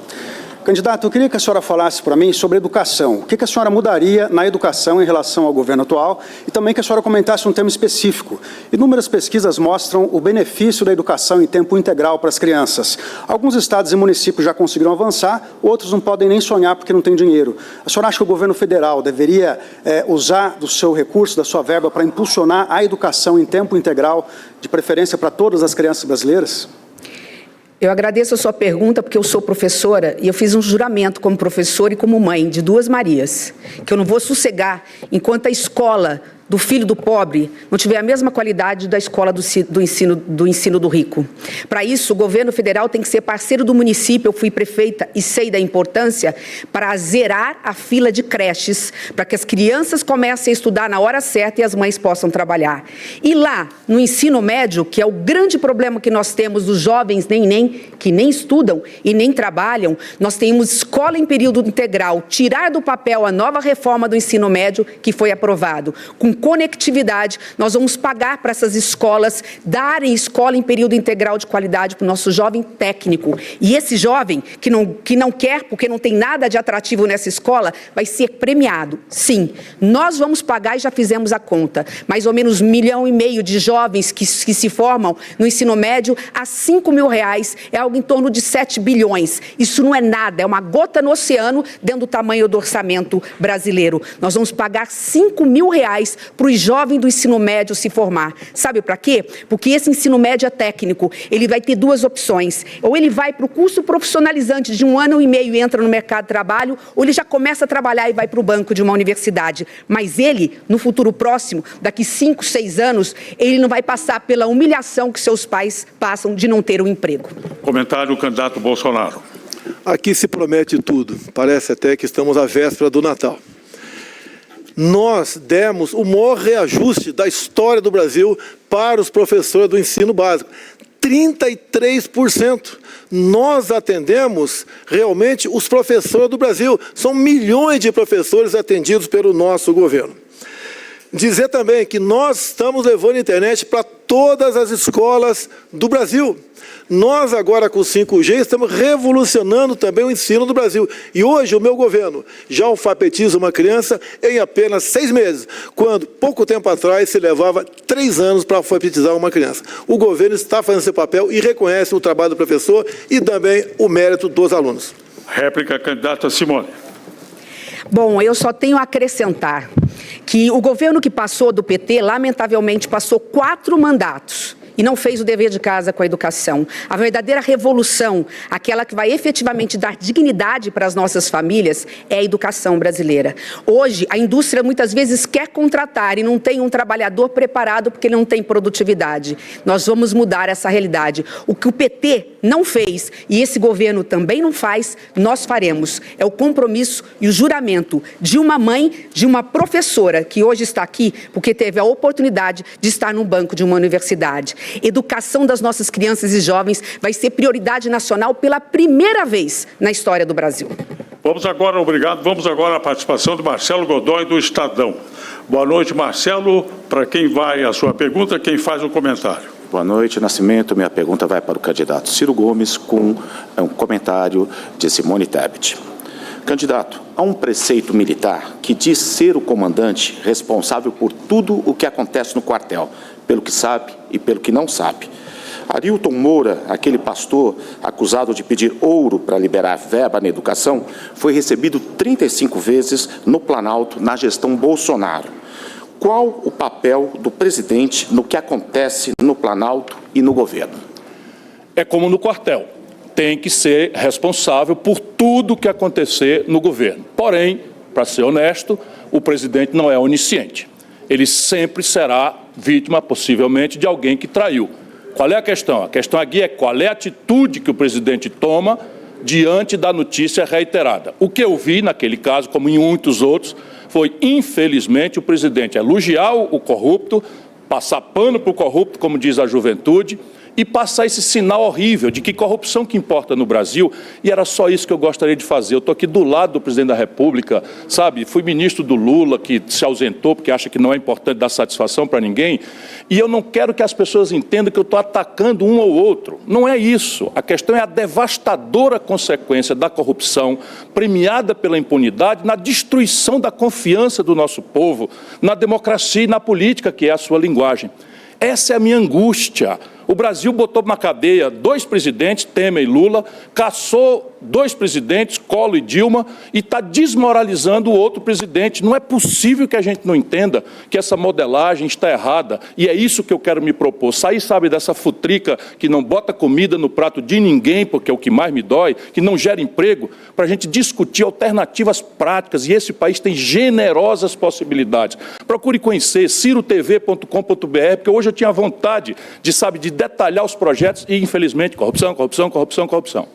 Candidato, eu queria que a senhora falasse para mim sobre educação. O que a senhora mudaria na educação em relação ao governo atual e também que a senhora comentasse um tema específico. Inúmeras pesquisas mostram o benefício da educação em tempo integral para as crianças. Alguns estados e municípios já conseguiram avançar, outros não podem nem sonhar porque não tem dinheiro. A senhora acha que o governo federal deveria usar do seu recurso, da sua verba, para impulsionar a educação em tempo integral, de preferência para todas as crianças brasileiras? Eu agradeço a sua pergunta porque eu sou professora e eu fiz um juramento como professora e como mãe de 2 Marias, que eu não vou sossegar enquanto a escola do filho do pobre não tiver a mesma qualidade da escola do ensino do rico. Para isso, o governo federal tem que ser parceiro do município. Eu fui prefeita e sei da importância para zerar a fila de creches, para que as crianças comecem a estudar na hora certa e as mães possam trabalhar. E lá, no ensino médio, que é o grande problema que nós temos dos jovens que nem estudam e nem trabalham, nós temos escola em período integral, tirar do papel a nova reforma do ensino médio que foi aprovado, com conectividade. Nós vamos pagar para essas escolas darem escola em período integral de qualidade para o nosso jovem técnico. E esse jovem que não quer, porque não tem nada de atrativo nessa escola, vai ser premiado. Sim, nós vamos pagar e já fizemos a conta. Mais ou menos 1,5 milhão de jovens que se formam no ensino médio a R$5 mil, é algo em torno de 7 bilhões. Isso não é nada, é uma gota no oceano dentro do tamanho do orçamento brasileiro. Nós vamos pagar R$5 mil para os jovens do ensino médio se formar. Sabe para quê? Porque esse ensino médio é técnico. Ele vai ter 2 opções. Ou ele vai para o curso profissionalizante de 1 ano e meio e entra no mercado de trabalho, ou ele já começa a trabalhar e vai para o banco de uma universidade. Mas ele, no futuro próximo, daqui 5, 6 anos, ele não vai passar pela humilhação que seus pais passam de não ter um emprego. Comentário do candidato Bolsonaro. Aqui se promete tudo. Parece até que estamos à véspera do Natal. nós demos o maior reajuste da história do Brasil para os professores do ensino básico. 33%. Nós atendemos realmente os professores do Brasil. São milhões de professores atendidos pelo nosso governo. Dizer também que nós estamos levando a internet para todas as escolas do Brasil. Nós agora com o 5G estamos revolucionando também o ensino do Brasil. E hoje o meu governo já alfabetiza uma criança em apenas 6 meses, quando pouco tempo atrás se levava 3 anos para alfabetizar uma criança. O governo está fazendo seu papel e reconhece o trabalho do professor e também o mérito dos alunos. Réplica, candidata Simone. Bom, eu só tenho a acrescentar que o governo que passou do PT, lamentavelmente, passou 4 mandatos e não fez o dever de casa com a educação. A verdadeira revolução, aquela que vai efetivamente dar dignidade para as nossas famílias, é a educação brasileira. Hoje, a indústria muitas vezes quer contratar e não tem um trabalhador preparado porque ele não tem produtividade. Nós vamos mudar essa realidade. O que o PT não fez e esse governo também não faz, nós faremos. É o compromisso e o juramento de uma mãe, de uma professora que hoje está aqui porque teve a oportunidade de estar no banco de uma universidade. Educação das nossas crianças e jovens vai ser prioridade nacional pela primeira vez na história do Brasil. Vamos agora, obrigado. Vamos agora à participação do Marcelo Godoy, do Estadão. Boa noite, Marcelo. Para quem vai a sua pergunta, quem faz o comentário? Boa noite, Nascimento. Minha pergunta vai para o candidato Ciro Gomes com um comentário de Simone Tebet. Candidato, há um preceito militar que diz ser o comandante responsável por tudo o que acontece no quartel, pelo que sabe e pelo que não sabe. Arilton Moura, aquele pastor acusado de pedir ouro para liberar verba na educação, foi recebido 35 vezes no Planalto na gestão Bolsonaro. Qual o papel do presidente no que acontece no Planalto e no governo? É como no quartel. Tem que ser responsável por tudo que acontecer no governo. Porém, para ser honesto, o presidente não é onisciente. Ele sempre será vítima, possivelmente, de alguém que traiu. Qual é a questão? A questão aqui é qual é a atitude que o presidente toma diante da notícia reiterada. O que eu vi naquele caso, como em muitos outros, foi, infelizmente, o presidente elogiar o corrupto, passar pano para o corrupto, como diz a juventude, e passar esse sinal horrível de que corrupção que importa no Brasil, e era só isso que eu gostaria de fazer. Eu estou aqui do lado do presidente da República, sabe? Fui ministro do Lula, que se ausentou porque acha que não é importante dar satisfação para ninguém, e eu não quero que as pessoas entendam que eu estou atacando um ou outro. Não é isso. A questão é a devastadora consequência da corrupção, premiada pela impunidade, na destruição da confiança do nosso povo, na democracia e na política, que é a sua linguagem. Essa é a minha angústia. O Brasil botou na cadeia 2 presidentes, Temer e Lula, caçou 2 presidentes, Collor e Dilma, e está desmoralizando o outro presidente. Não é possível que a gente não entenda que essa modelagem está errada, e é isso que eu quero me propor. Sair, sabe, dessa futrica que não bota comida no prato de ninguém, porque é o que mais me dói, que não gera emprego, para a gente discutir alternativas práticas, e esse país tem generosas possibilidades. Procure conhecer cirotv.com.br, porque hoje eu tinha vontade de, sabe, de detalhar os projetos e, infelizmente, corrupção, corrupção, corrupção, corrupção.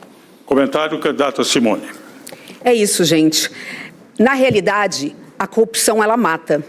Comentário, candidata Simone. É isso, gente. Na realidade, a corrupção, ela mata.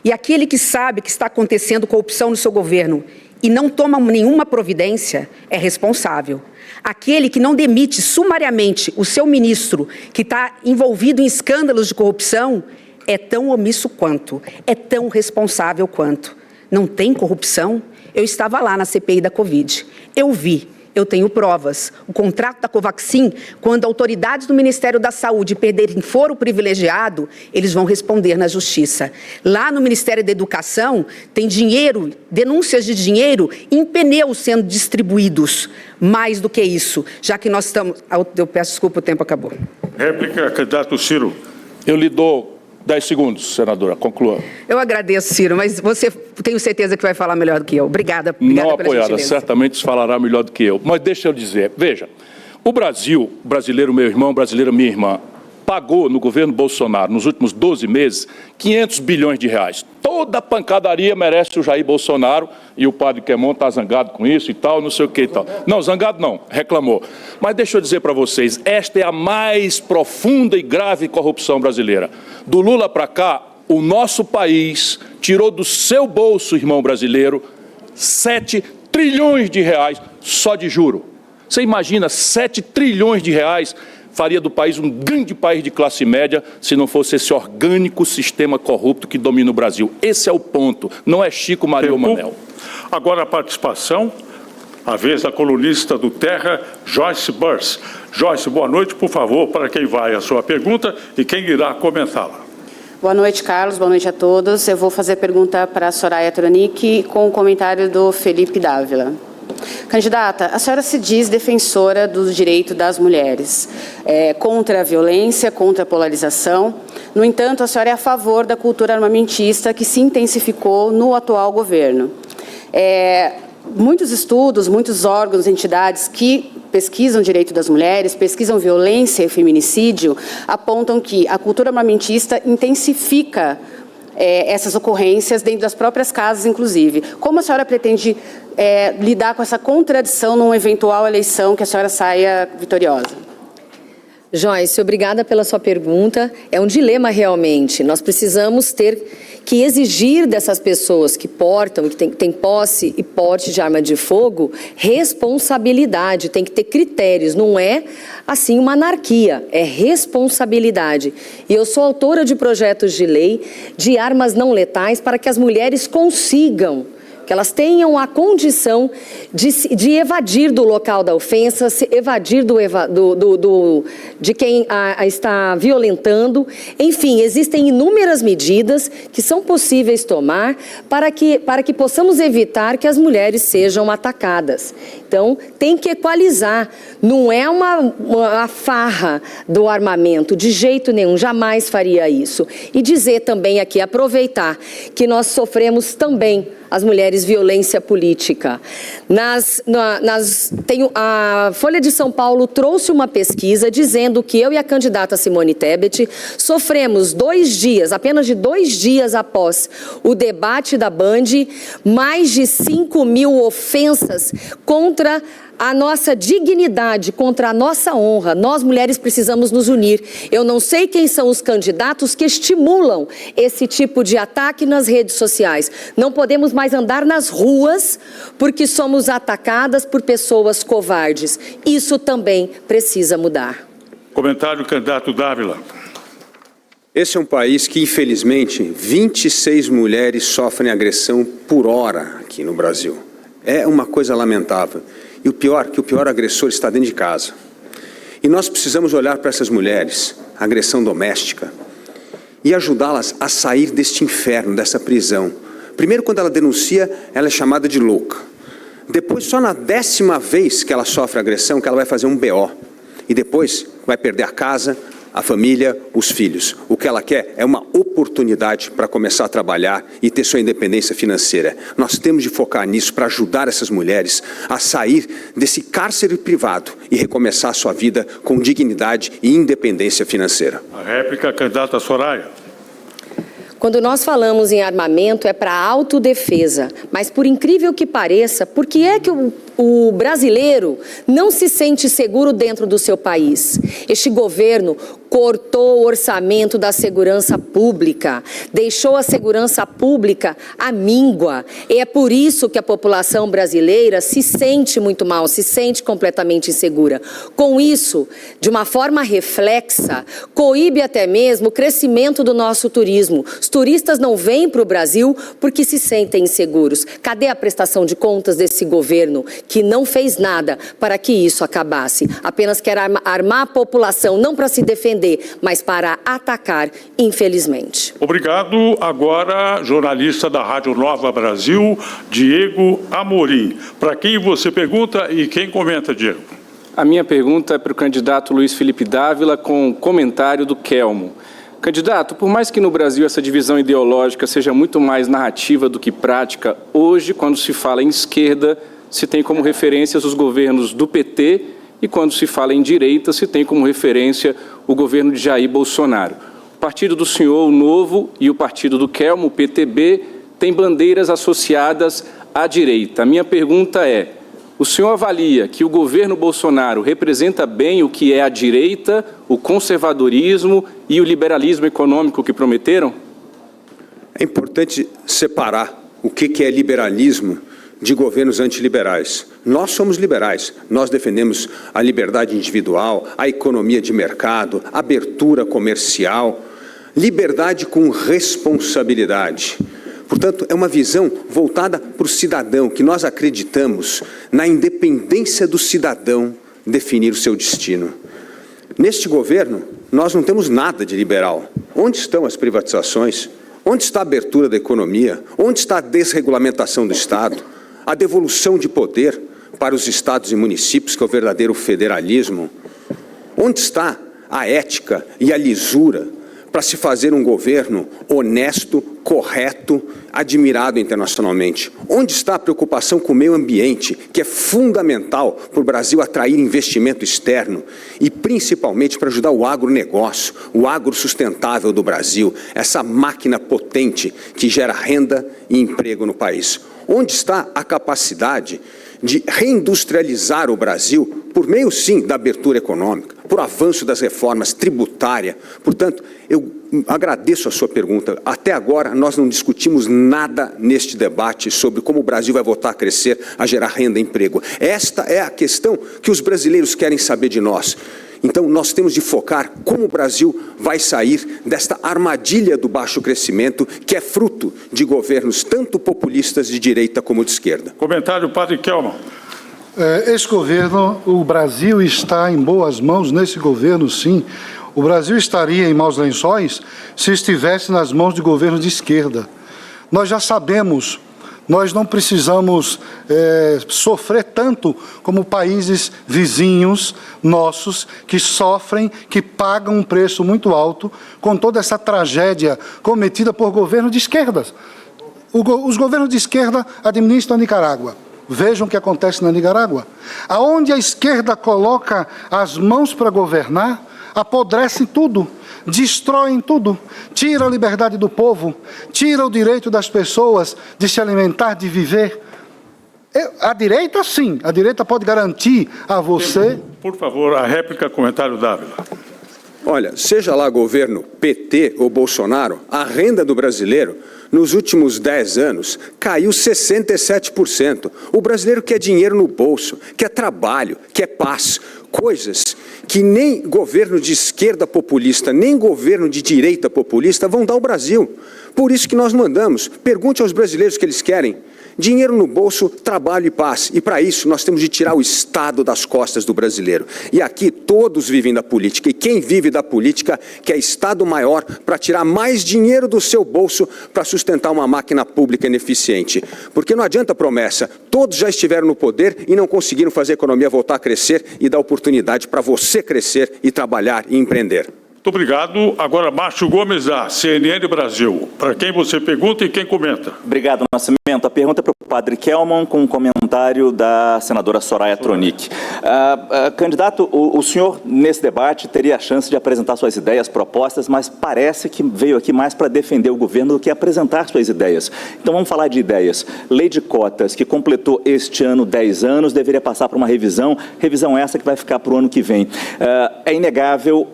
E aquele que sabe que está acontecendo corrupção no seu governo e não toma nenhuma providência é responsável. Aquele que não demite sumariamente o seu ministro que está envolvido em escândalos de corrupção é tão omisso quanto, é tão responsável quanto. Não tem corrupção? Eu estava lá na CPI da Covid. Eu vi, eu tenho provas. O contrato da Covaxin, quando autoridades do Ministério da Saúde perderem foro privilegiado, eles vão responder na Justiça. Lá no Ministério da Educação, tem dinheiro, denúncias de dinheiro em pneus sendo distribuídos. Mais do que isso, já que nós estamos... Eu peço desculpa, o tempo acabou. Réplica, candidato Ciro. Eu lhe dou 10 segundos, senadora, conclua. Eu agradeço, Ciro, mas você tenho certeza que vai falar melhor do que eu. Obrigada não pela apoiada, gentileza. certamente falará melhor do que eu. Mas deixa eu dizer, veja, o Brasil, brasileiro meu irmão, brasileira minha irmã, pagou no governo Bolsonaro, nos últimos 12 meses, 500 bilhões de reais. Toda pancadaria merece o Jair Bolsonaro, e o padre Quemon está zangado com isso e tal, não sei o que e tal. Não, zangado não, reclamou. Mas deixa eu dizer para vocês, esta é a mais profunda e grave corrupção brasileira. Do Lula para cá, o nosso país tirou do seu bolso, irmão brasileiro, 7 trilhões de reais só de juro. Você imagina, 7 trilhões de reais faria do país um grande país de classe média se não fosse esse orgânico sistema corrupto que domina o Brasil. Esse é o ponto, não é Chico, Maria ou Manel. Agora a participação, a vez da colunista do Terra, Joyce Burrs. Joyce, boa noite, por favor, para quem vai a sua pergunta e quem irá comentá-la. Boa noite, Carlos. Boa noite a todos. Eu vou fazer pergunta para a Soraya Tronic com o comentário do Felipe Dávila. Candidata, a senhora se diz defensora do direito das mulheres, contra a violência, contra a polarização. No entanto, a senhora é a favor da cultura armamentista que se intensificou no atual governo. Muitos estudos, muitos órgãos, entidades que pesquisam direito das mulheres, pesquisam violência e feminicídio, apontam que a cultura armamentista intensifica essas ocorrências dentro das próprias casas, inclusive. Como a senhora pretende lidar com essa contradição numa eventual eleição que a senhora saia vitoriosa? Joyce, obrigada pela sua pergunta. É um dilema realmente. Nós precisamos ter que exigir dessas pessoas que portam, que têm posse e porte de arma de fogo, responsabilidade, tem que ter critérios, não é assim uma anarquia, é responsabilidade. E eu sou autora de projetos de lei de armas não letais para que as mulheres consigam, que elas tenham a condição de evadir do local da ofensa, se evadir de quem a está violentando. Enfim, existem inúmeras medidas que são possíveis tomar para que possamos evitar que as mulheres sejam atacadas. Então, tem que equalizar. Não é uma farra do armamento, de jeito nenhum, jamais faria isso. E dizer também aqui, aproveitar que nós sofremos também, as mulheres, violência política. A Folha de São Paulo trouxe uma pesquisa dizendo que eu e a candidata Simone Tebet sofremos apenas de 2 dias após o debate da Band, mais de 5.000 ofensas contra a nossa dignidade, contra a nossa honra. Nós, mulheres, precisamos nos unir. Eu não sei quem são os candidatos que estimulam esse tipo de ataque nas redes sociais. Não podemos mais andar nas ruas porque somos atacadas por pessoas covardes. Isso também precisa mudar. Comentário, candidato Dávila. Esse é um país que, infelizmente, 26 mulheres sofrem agressão por hora aqui no Brasil. É uma coisa lamentável. E o pior, que o pior agressor está dentro de casa. E nós precisamos olhar para essas mulheres, agressão doméstica, e ajudá-las a sair deste inferno, dessa prisão. Primeiro, quando ela denuncia, ela é chamada de louca. Depois, só na 10ª vez que ela sofre agressão, que ela vai fazer um BO. E depois, vai perder a casa, a família, os filhos. O que ela quer é uma oportunidade para começar a trabalhar e ter sua independência financeira. Nós temos de focar nisso para ajudar essas mulheres a sair desse cárcere privado e recomeçar a sua vida com dignidade e independência financeira. A réplica, candidata Soraya. Quando nós falamos em armamento é para autodefesa, mas por incrível que pareça, por que é que o brasileiro não se sente seguro dentro do seu país? Este governo cortou o orçamento da segurança pública, deixou a segurança pública à míngua. E é por isso que a população brasileira se sente muito mal, se sente completamente insegura. Com isso, de uma forma reflexa, coíbe até mesmo o crescimento do nosso turismo. Os turistas não vêm para o Brasil porque se sentem inseguros. Cadê a prestação de contas desse governo que não fez nada para que isso acabasse? Apenas quer armar a população, não para se defender, mas para atacar, infelizmente. Obrigado. Agora, jornalista da Rádio Nova Brasil, Diego Amorim. Para quem você pergunta e quem comenta, Diego? A minha pergunta é para o candidato Luiz Felipe Dávila, com comentário do Kelmo. Candidato, por mais que no Brasil essa divisão ideológica seja muito mais narrativa do que prática, hoje, quando se fala em esquerda, se tem como referências os governos do PT, e quando se fala em direita, se tem como referência o governo de Jair Bolsonaro. O partido do senhor, o Novo, e o partido do Kelmo, o PTB, têm bandeiras associadas à direita. A minha pergunta é, o senhor avalia que o governo Bolsonaro representa bem o que é a direita, o conservadorismo e o liberalismo econômico que prometeram? É importante separar o que é liberalismo de governos antiliberais. Nós somos liberais, nós defendemos a liberdade individual, a economia de mercado, a abertura comercial, liberdade com responsabilidade. Portanto, é uma visão voltada para o cidadão, que nós acreditamos na independência do cidadão definir o seu destino. Neste governo, nós não temos nada de liberal. Onde estão as privatizações? Onde está a abertura da economia? Onde está a desregulamentação do Estado? A devolução de poder para os estados e municípios, que é o verdadeiro federalismo? Onde está a ética e a lisura para se fazer um governo honesto, correto, admirado internacionalmente? Onde está a preocupação com o meio ambiente, que é fundamental para o Brasil atrair investimento externo e principalmente para ajudar o agronegócio, o agro sustentável do Brasil, essa máquina potente que gera renda e emprego no país? Onde está a capacidade de reindustrializar o Brasil por meio, sim, da abertura econômica, por avanço das reformas tributárias? Portanto, eu agradeço a sua pergunta. Até agora, nós não discutimos nada neste debate sobre como o Brasil vai voltar a crescer, a gerar renda e emprego. Esta é a questão que os brasileiros querem saber de nós. Então, nós temos de focar como o Brasil vai sair desta armadilha do baixo crescimento, que é fruto de governos tanto populistas de direita como de esquerda. Comentário, padre Kelman. Esse governo, o Brasil está em boas mãos nesse governo, sim. O Brasil estaria em maus lençóis se estivesse nas mãos de governos de esquerda. Nós já sabemos. Nós não precisamos sofrer tanto como países vizinhos nossos que sofrem, que pagam um preço muito alto com toda essa tragédia cometida por governos de esquerdas. Os governos de esquerda administram a Nicarágua. Vejam o que acontece na Nicarágua. Aonde a esquerda coloca as mãos para governar, apodrecem tudo. Destroem tudo, tira a liberdade do povo, tira o direito das pessoas de se alimentar, de viver. A direita, sim, a direita pode garantir a você... Por favor, a réplica, comentário Dávila. Olha, seja lá governo PT ou Bolsonaro, a renda do brasileiro, nos últimos 10 anos, caiu 67%. O brasileiro quer dinheiro no bolso, quer trabalho, quer paz, coisas que nem governo de esquerda populista, nem governo de direita populista vão dar ao Brasil. Por isso que nós mandamos. Pergunte aos brasileiros o que eles querem. Dinheiro no bolso, trabalho e paz. E para isso nós temos de tirar o Estado das costas do brasileiro. E aqui todos vivem da política. E quem vive da política quer Estado maior para tirar mais dinheiro do seu bolso para sustentar uma máquina pública ineficiente. Porque não adianta promessa. Todos já estiveram no poder e não conseguiram fazer a economia voltar a crescer e dar oportunidade para você crescer e trabalhar e empreender. Muito obrigado. Agora, Márcio Gomes, da CNN Brasil. Para quem você pergunta e quem comenta? Obrigado, Nascimento. A pergunta é para o padre Kelman, com um comentário da senadora Soraya Tronic. Candidato, o senhor, nesse debate, teria a chance de apresentar suas ideias, propostas, mas parece que veio aqui mais para defender o governo do que apresentar suas ideias. Então, vamos falar de ideias. Lei de cotas, que completou este ano 10 anos, deveria passar por uma revisão essa que vai ficar para o ano que vem. É inegável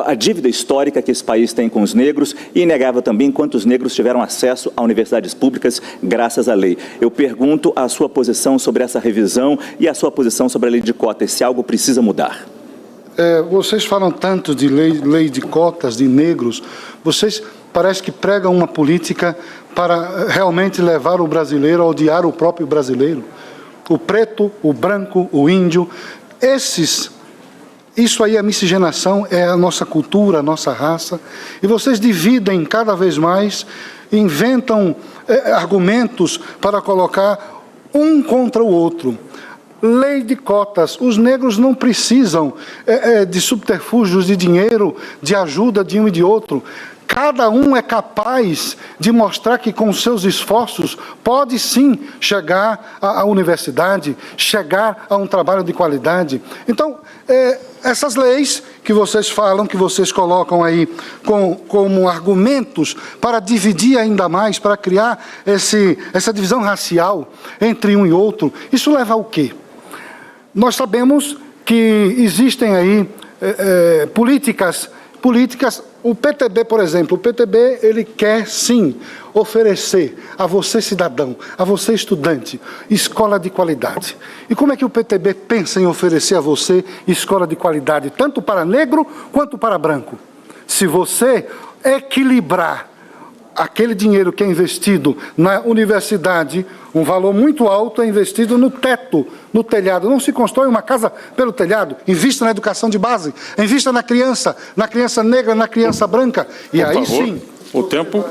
a dívida histórica que esse país tem com os negros e inegável também quantos negros tiveram acesso a universidades públicas graças à lei. Eu pergunto a sua posição sobre essa revisão e a sua posição sobre a lei de cotas, se algo precisa mudar. Vocês falam tanto de lei de cotas, de negros, vocês parece que pregam uma política para realmente levar o brasileiro a odiar o próprio brasileiro. O preto, o branco, o índio, isso aí é miscigenação, é a nossa cultura, a nossa raça. E vocês dividem cada vez mais, inventam argumentos para colocar um contra o outro. Lei de cotas. Os negros não precisam de subterfúgios, de dinheiro, de ajuda de um e de outro. Cada um é capaz de mostrar que com seus esforços pode sim chegar à universidade, chegar a um trabalho de qualidade. Então, essas leis que vocês falam, que vocês colocam aí como argumentos para dividir ainda mais, para criar essa divisão racial entre um e outro, isso leva ao quê? Nós sabemos que existem aí políticas O PTB, por exemplo, o PTB, ele quer, sim, oferecer a você, cidadão, a você, estudante, escola de qualidade. E como é que o PTB pensa em oferecer a você escola de qualidade, tanto para negro quanto para branco? Se você equilibrar aquele dinheiro que é investido na universidade, um valor muito alto é investido no teto, no telhado. Não se constrói uma casa pelo telhado. Invista na educação de base, invista na criança negra, na criança branca. E por aí favor, sim. O tempo.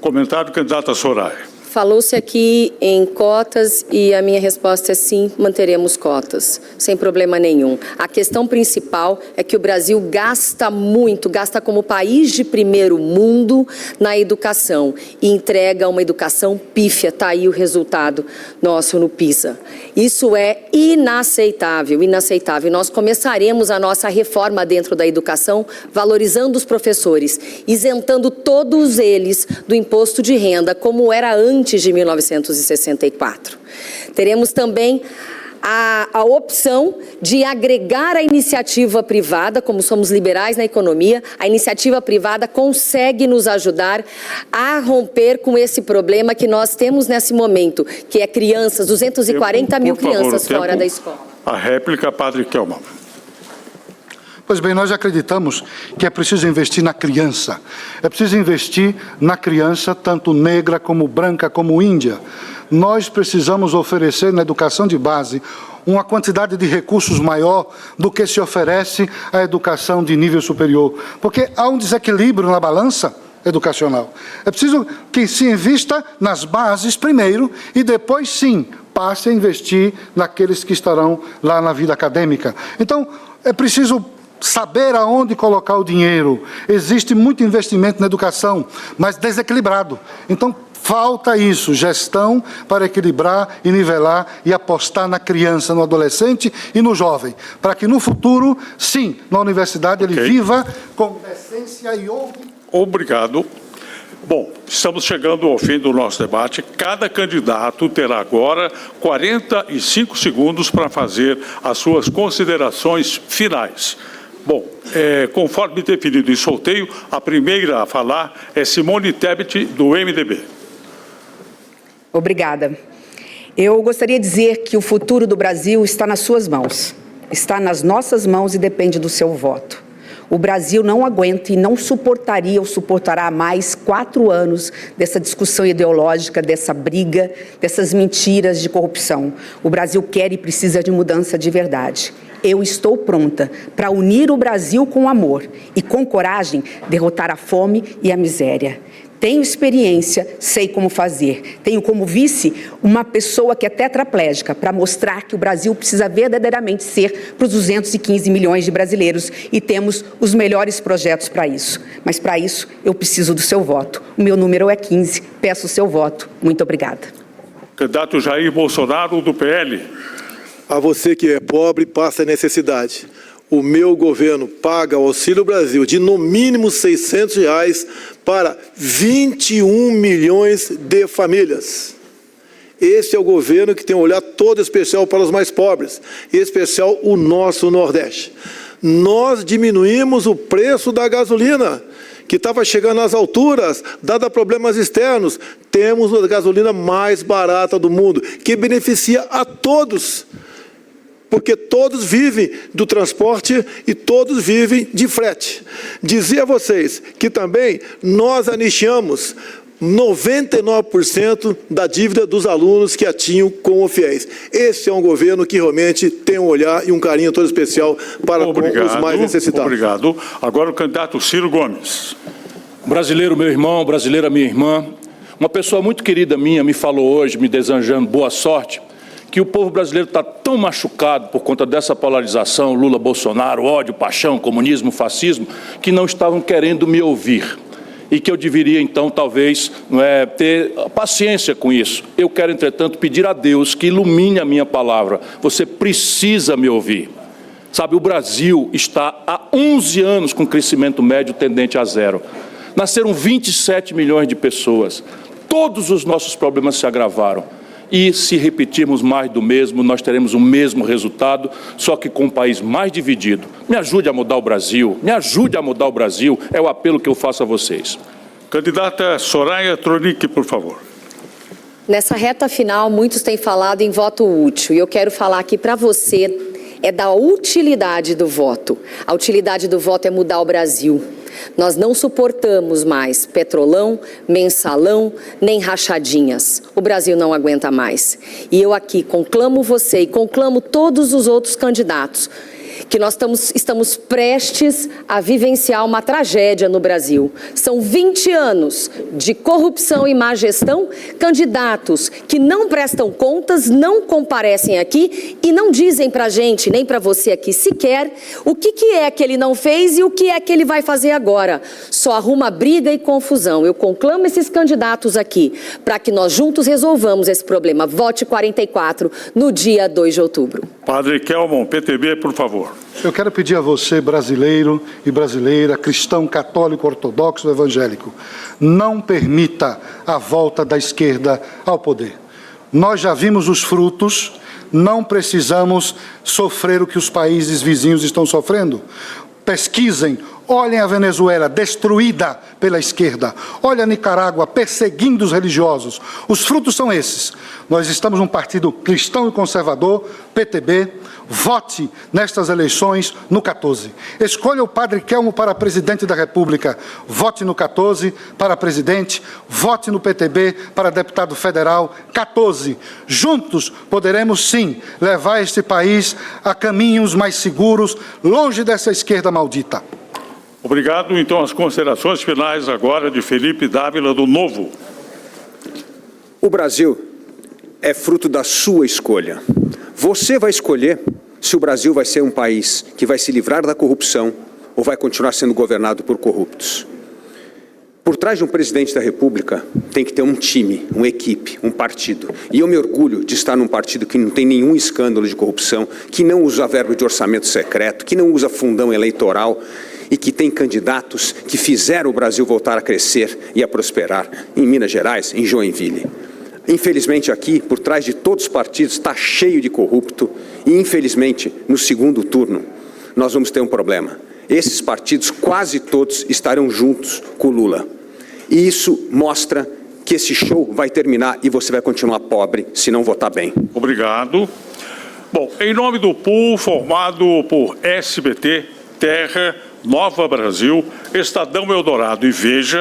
Comentário do candidato Soraya. Falou-se aqui em cotas e a minha resposta é sim, manteremos cotas, sem problema nenhum. A questão principal é que o Brasil gasta muito, gasta como país de primeiro mundo na educação e entrega uma educação pífia. Está aí o resultado nosso no PISA. Isso é inaceitável, inaceitável. Nós começaremos a nossa reforma dentro da educação, valorizando os professores, isentando todos eles do imposto de renda, como era antes de 1964. Teremos também a opção de agregar a iniciativa privada, como somos liberais na economia, a iniciativa privada consegue nos ajudar a romper com esse problema que nós temos nesse momento, que é crianças, 240 mil crianças fora da escola. A réplica, Padre Kelman. Pois bem, nós acreditamos que é preciso investir na criança. É preciso investir na criança, tanto negra como branca como índia. Nós precisamos oferecer na educação de base uma quantidade de recursos maior do que se oferece à educação de nível superior. Porque há um desequilíbrio na balança educacional. É preciso que se invista nas bases primeiro e depois, sim, passe a investir naqueles que estarão lá na vida acadêmica. Então, é preciso saber aonde colocar o dinheiro. Existe muito investimento na educação, mas desequilibrado. Então, falta isso, gestão para equilibrar e nivelar e apostar na criança, no adolescente e no jovem, para que no futuro, sim, na universidade ele viva com decência e honra. Obrigado. Bom, estamos chegando ao fim do nosso debate. Cada candidato terá agora 45 segundos para fazer as suas considerações finais. Bom, conforme definido em sorteio, a primeira a falar é Simone Tebet, do MDB. Obrigada. Eu gostaria de dizer que o futuro do Brasil está nas suas mãos, está nas nossas mãos e depende do seu voto. O Brasil não aguenta e não suportaria ou suportará mais 4 anos dessa discussão ideológica, dessa briga, dessas mentiras de corrupção. O Brasil quer e precisa de mudança de verdade. Eu estou pronta para unir o Brasil com amor e, com coragem, derrotar a fome e a miséria. Tenho experiência, sei como fazer. Tenho como vice uma pessoa que é tetraplégica para mostrar que o Brasil precisa verdadeiramente ser para os 215 milhões de brasileiros e temos os melhores projetos para isso. Mas para isso eu preciso do seu voto. O meu número é 15. Peço o seu voto. Muito obrigada. Candidato Jair Bolsonaro, do PL. A você que é pobre, passa necessidade. O meu governo paga o Auxílio Brasil de no mínimo R$600 para 21 milhões de famílias. Esse é o governo que tem um olhar todo especial para os mais pobres, em especial o nosso Nordeste. Nós diminuímos o preço da gasolina, que estava chegando às alturas, dado problemas externos. Temos a gasolina mais barata do mundo, que beneficia a todos, porque todos vivem do transporte e todos vivem de frete. Dizer a vocês que também nós anistiamos 99% da dívida dos alunos que a tinham com o FIES. Esse é um governo que realmente tem um olhar e um carinho todo especial para os mais necessitados. Obrigado. Agora o candidato Ciro Gomes. Brasileiro, meu irmão, brasileira, minha irmã, uma pessoa muito querida minha me falou hoje, me desejando boa sorte, que o povo brasileiro está tão machucado por conta dessa polarização, Lula, Bolsonaro, ódio, paixão, comunismo, fascismo, que não estavam querendo me ouvir. E que eu deveria, então, talvez, ter paciência com isso. Eu quero, entretanto, pedir a Deus que ilumine a minha palavra. Você precisa me ouvir. Sabe, o Brasil está há 11 anos com crescimento médio tendente a zero. Nasceram 27 milhões de pessoas. Todos os nossos problemas se agravaram. E se repetirmos mais do mesmo, nós teremos o mesmo resultado, só que com um país mais dividido. Me ajude a mudar o Brasil, me ajude a mudar o Brasil, é o apelo que eu faço a vocês. Candidata Soraya Tronic, por favor. Nessa reta final, muitos têm falado em voto útil, e eu quero falar aqui para você, é da utilidade do voto. A utilidade do voto é mudar o Brasil. Nós não suportamos mais petrolão, mensalão, nem rachadinhas. O Brasil não aguenta mais. E eu aqui conclamo você e conclamo todos os outros candidatos que nós estamos prestes a vivenciar uma tragédia no Brasil. São 20 anos de corrupção e má gestão, candidatos que não prestam contas, não comparecem aqui e não dizem para a gente, nem para você aqui sequer, o que é que ele não fez e o que é que ele vai fazer agora. Só arruma briga e confusão. Eu conclamo esses candidatos aqui para que nós juntos resolvamos esse problema. Vote 44 no dia 2 de outubro. Padre Kelmon, PTB, por favor. Eu quero pedir a você, brasileiro e brasileira, cristão, católico, ortodoxo, evangélico, não permita a volta da esquerda ao poder. Nós já vimos os frutos, não precisamos sofrer o que os países vizinhos estão sofrendo. Pesquisem, olhem a Venezuela destruída pela esquerda, olhem a Nicarágua perseguindo os religiosos. Os frutos são esses. Nós estamos num partido cristão e conservador, PTB. Vote nestas eleições no 14. Escolha o Padre Kelmo para presidente da República. Vote no 14 para presidente. Vote no PTB para deputado federal. 14. Juntos poderemos, sim, levar este país a caminhos mais seguros, longe dessa esquerda maldita. Obrigado. Então, as considerações finais agora de Felipe Dávila, do Novo. O Brasil é fruto da sua escolha. Você vai escolher se o Brasil vai ser um país que vai se livrar da corrupção ou vai continuar sendo governado por corruptos. Por trás de um presidente da República tem que ter um time, uma equipe, um partido. E eu me orgulho de estar num partido que não tem nenhum escândalo de corrupção, que não usa verba de orçamento secreto, que não usa fundão eleitoral e que tem candidatos que fizeram o Brasil voltar a crescer e a prosperar em Minas Gerais, em Joinville. Infelizmente aqui, por trás de todos os partidos, está cheio de corrupto e, infelizmente, no segundo turno, nós vamos ter um problema. Esses partidos, quase todos, estarão juntos com o Lula. E isso mostra que esse show vai terminar e você vai continuar pobre se não votar bem. Obrigado. Bom, em nome do pool formado por SBT, Terra, Nova Brasil, Estadão Eldorado e Veja,